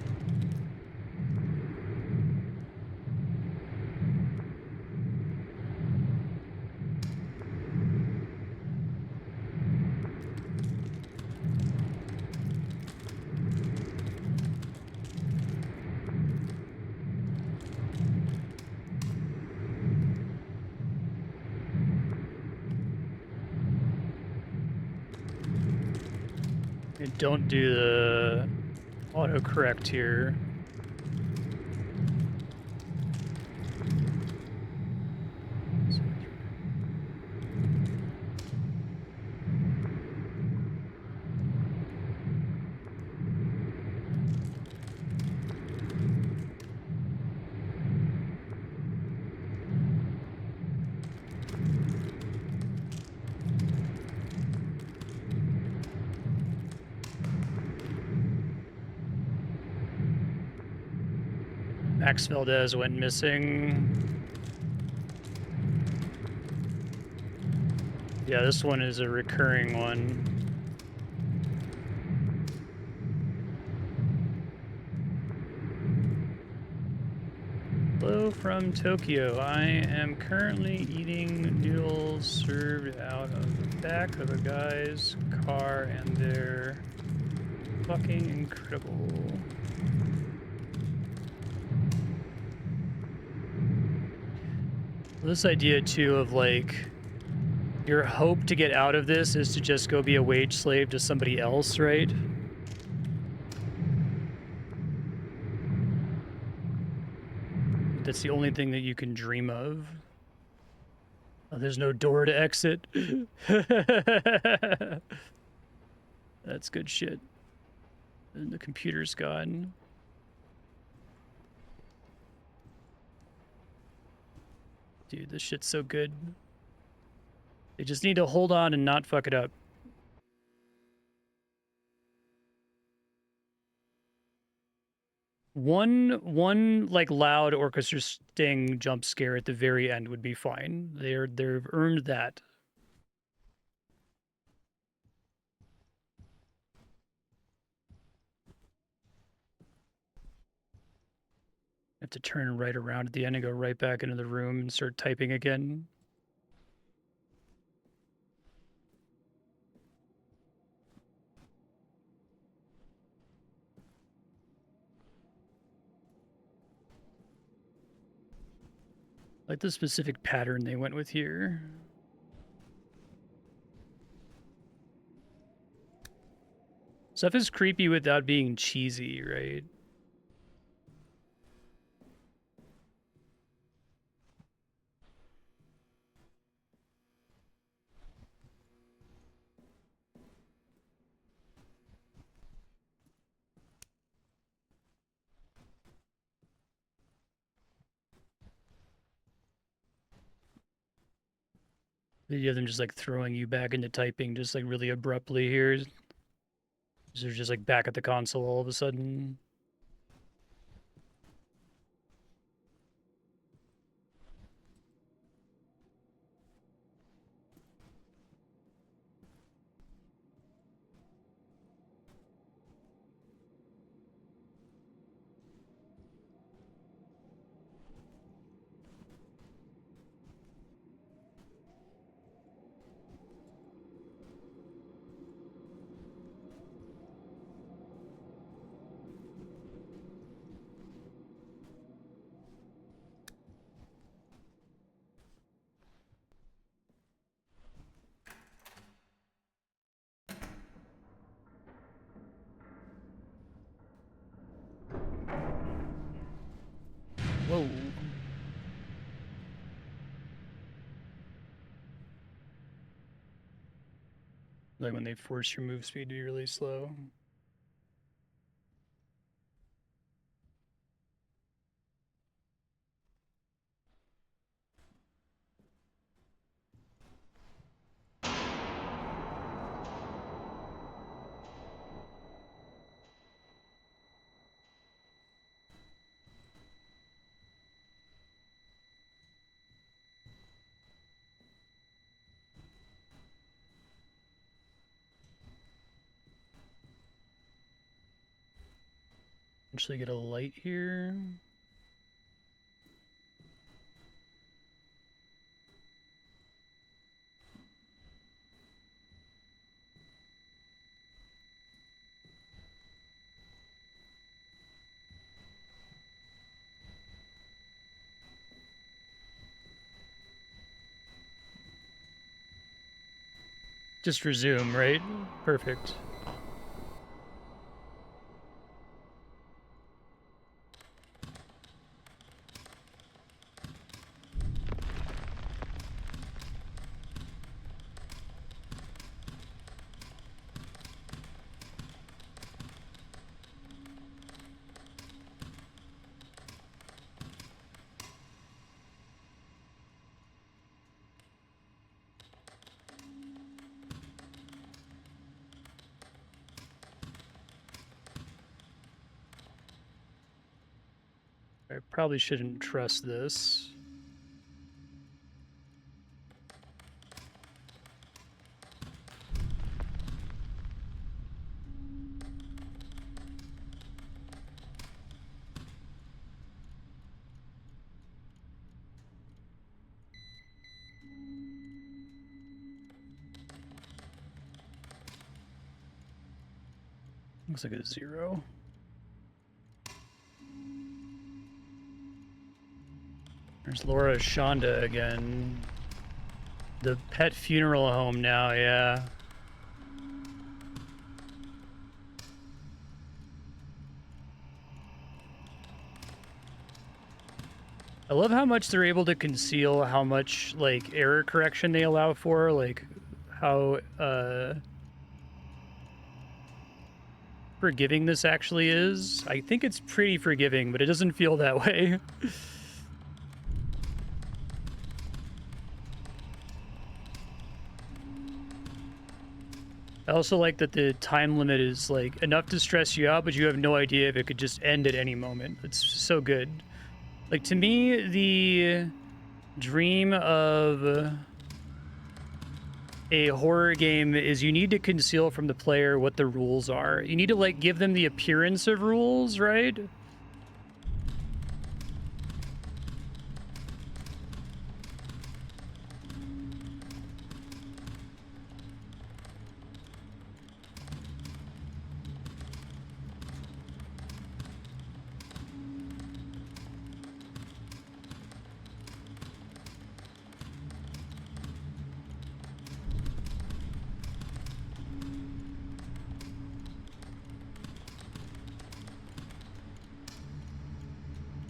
Don't do the autocorrect here. Max Valdez went missing. Yeah, this one is a recurring one. Hello from Tokyo. I am currently eating noodles served out of the back of a guy's car, and they're fucking incredible. This idea too of like your hope to get out of this is to just go be a wage slave to somebody else, right? That's the only thing that you can dream of. Oh, there's no door to exit. That's good shit. And the computer's gone. Dude, this shit's so good. They just need to hold on and not fuck it up. One like loud orchestra sting jump scare at the very end would be fine. They've earned that. Have to turn right around at the end and go right back into the room and start typing again. Like the specific pattern they went with here. Stuff is creepy without being cheesy, right? You have them just like throwing you back into typing just like really abruptly here. So they're just like back at the console all of a sudden. Whoa. Like when they force your move speed to be really slow. Actually get a light here. Just resume, right? Perfect. I probably shouldn't trust this. Looks like a 0. There's Laura Shonda again. The pet funeral home now, yeah. I love how much they're able to conceal how much, like, error correction they allow for, like, how, forgiving this actually is. I think it's pretty forgiving, but it doesn't feel that way. I also like that the time limit is, like, enough to stress you out, but you have no idea if it could just end at any moment. It's so good. Like, to me, the dream of a horror game is you need to conceal from the player what the rules are. You need to, like, give them the appearance of rules, right?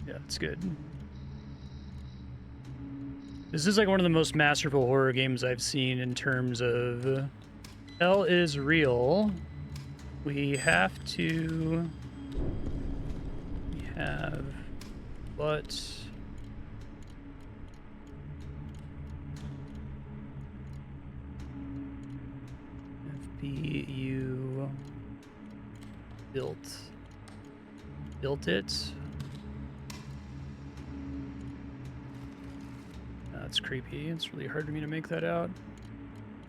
Yeah, it's good. This is like one of the most masterful horror games I've seen in terms of hell is real. We have but FBU built it. That's creepy. It's really hard for me to make that out.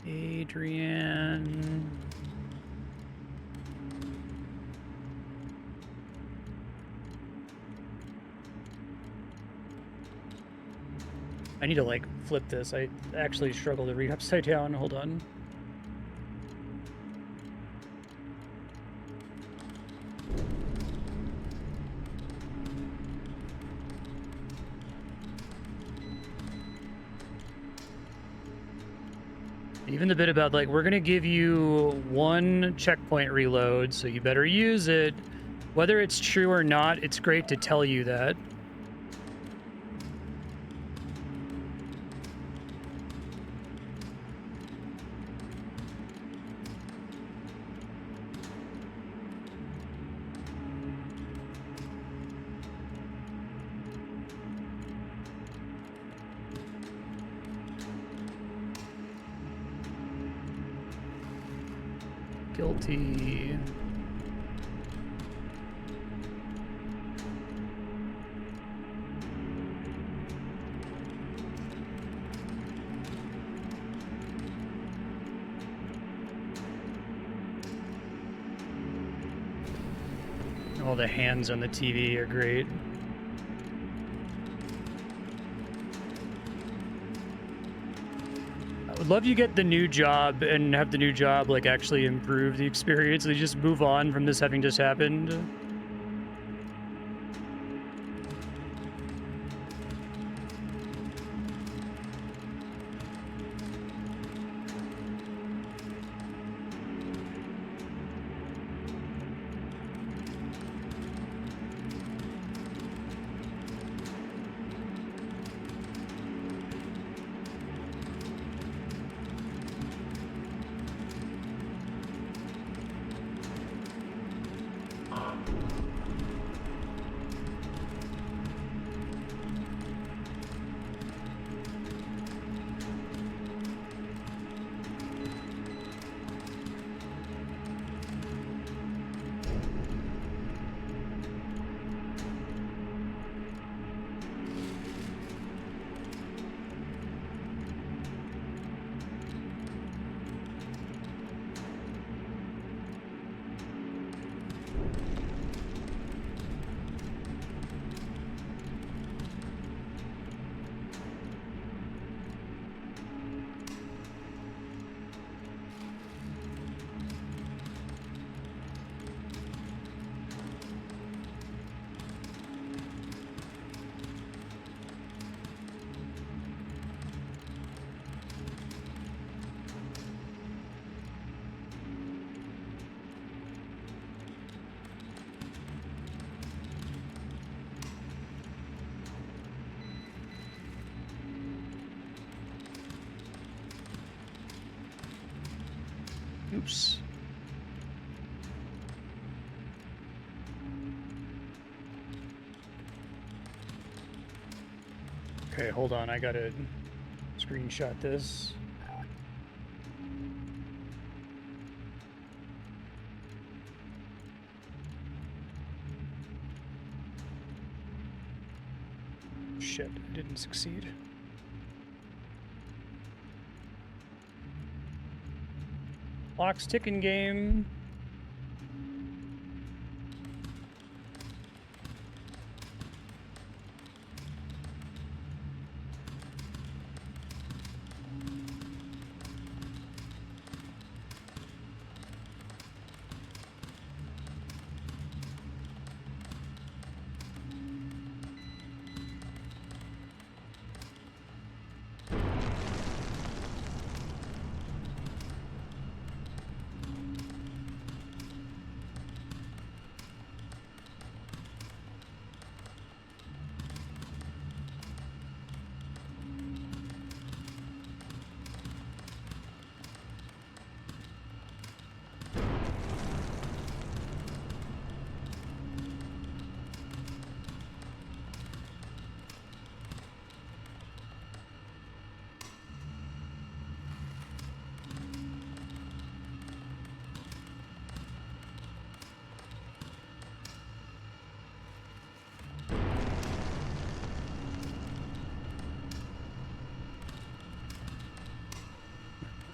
Adrian. I need to, like, flip this. I actually struggle to read upside down. Hold on. Even the bit about, like, we're gonna give you 1 checkpoint reload, so you better use it. Whether it's true or not, it's great to tell you that. Guilty. All the hands on the TV are great. I would love you get the new job and have the new job, like, actually improve the experience. They just move on from this having just happened. Oops. Okay, hold on. I gotta screenshot this. Shit, I didn't succeed. Clock's ticking game.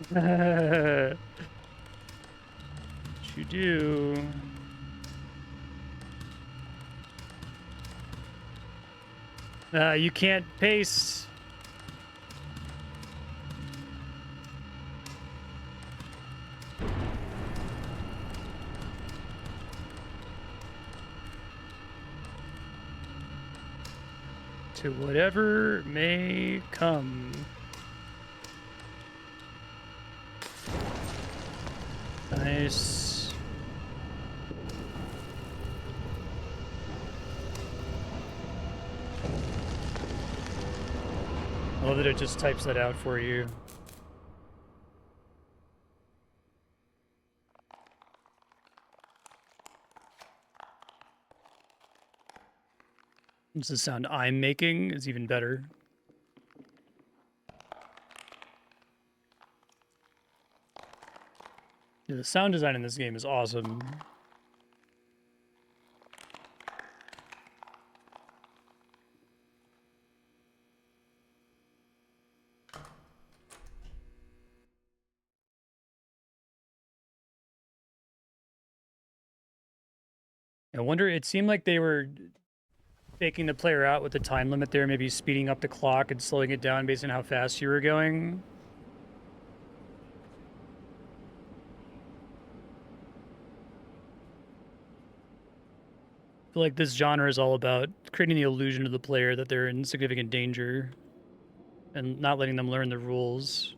What you do? You can't pace. To whatever may come. Nice. I love that it just types that out for you. This is the sound I'm making is even better. Yeah, the sound design in this game is awesome. I wonder, it seemed like they were taking the player out with the time limit there, maybe speeding up the clock and slowing it down based on how fast you were going. I feel like this genre is all about creating the illusion to the player that they're in significant danger and not letting them learn the rules.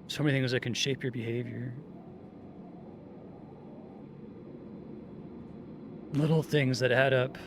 So many things that can shape your behavior. Little things that add up.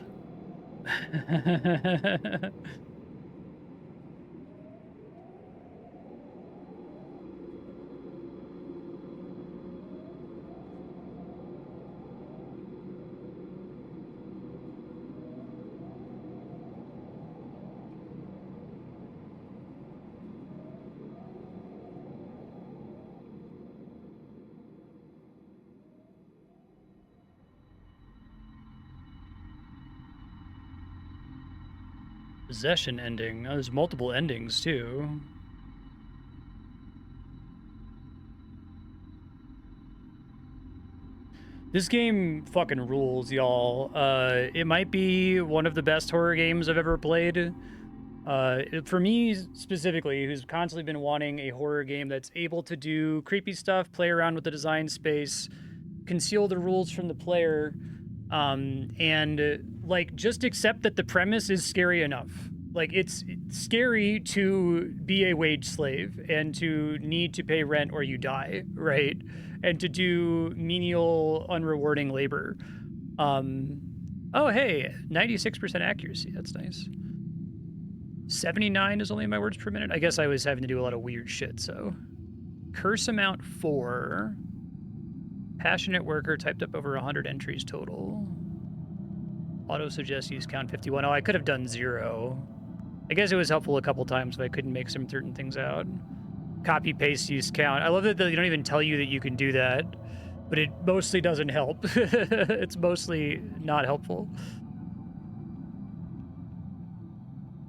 Possession ending. Oh, there's multiple endings too. This game fucking rules, y'all. It might be one of the best horror games I've ever played. For me specifically, who's constantly been wanting a horror game that's able to do creepy stuff, play around with the design space, conceal the rules from the player, and like just accept that the premise is scary enough. Like it's scary to be a wage slave and to need to pay rent or you die, right? And to do menial, unrewarding labor. Oh hey, 96% accuracy. That's nice. 79 is only my words per minute. I guess I was having to do a lot of weird shit, so. Curse amount 4. Passionate worker typed up over 100 entries total. Auto suggest use count 51. Oh, I could have done 0. I guess it was helpful a couple times if I couldn't make some certain things out. Copy paste use count. I love that they don't even tell you that you can do that, but it mostly doesn't help. It's mostly not helpful.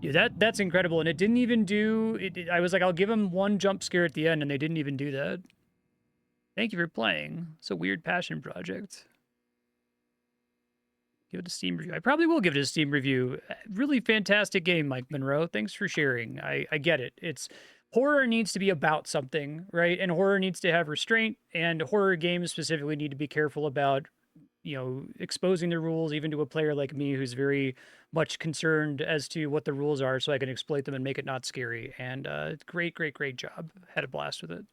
Yeah, that's incredible, and it didn't even do. I was like, I'll give him one jump scare at the end, and they didn't even do that. Thank you for playing. It's a weird passion project. Give it a Steam review. I probably will give it a Steam review. Really fantastic game, Mike Monroe. Thanks for sharing. I get it. It's horror needs to be about something, right? And horror needs to have restraint, and horror games specifically need to be careful about, you know, exposing the rules even to a player like me who's very much concerned as to what the rules are so I can exploit them and make it not scary. And great job. Had a blast with it.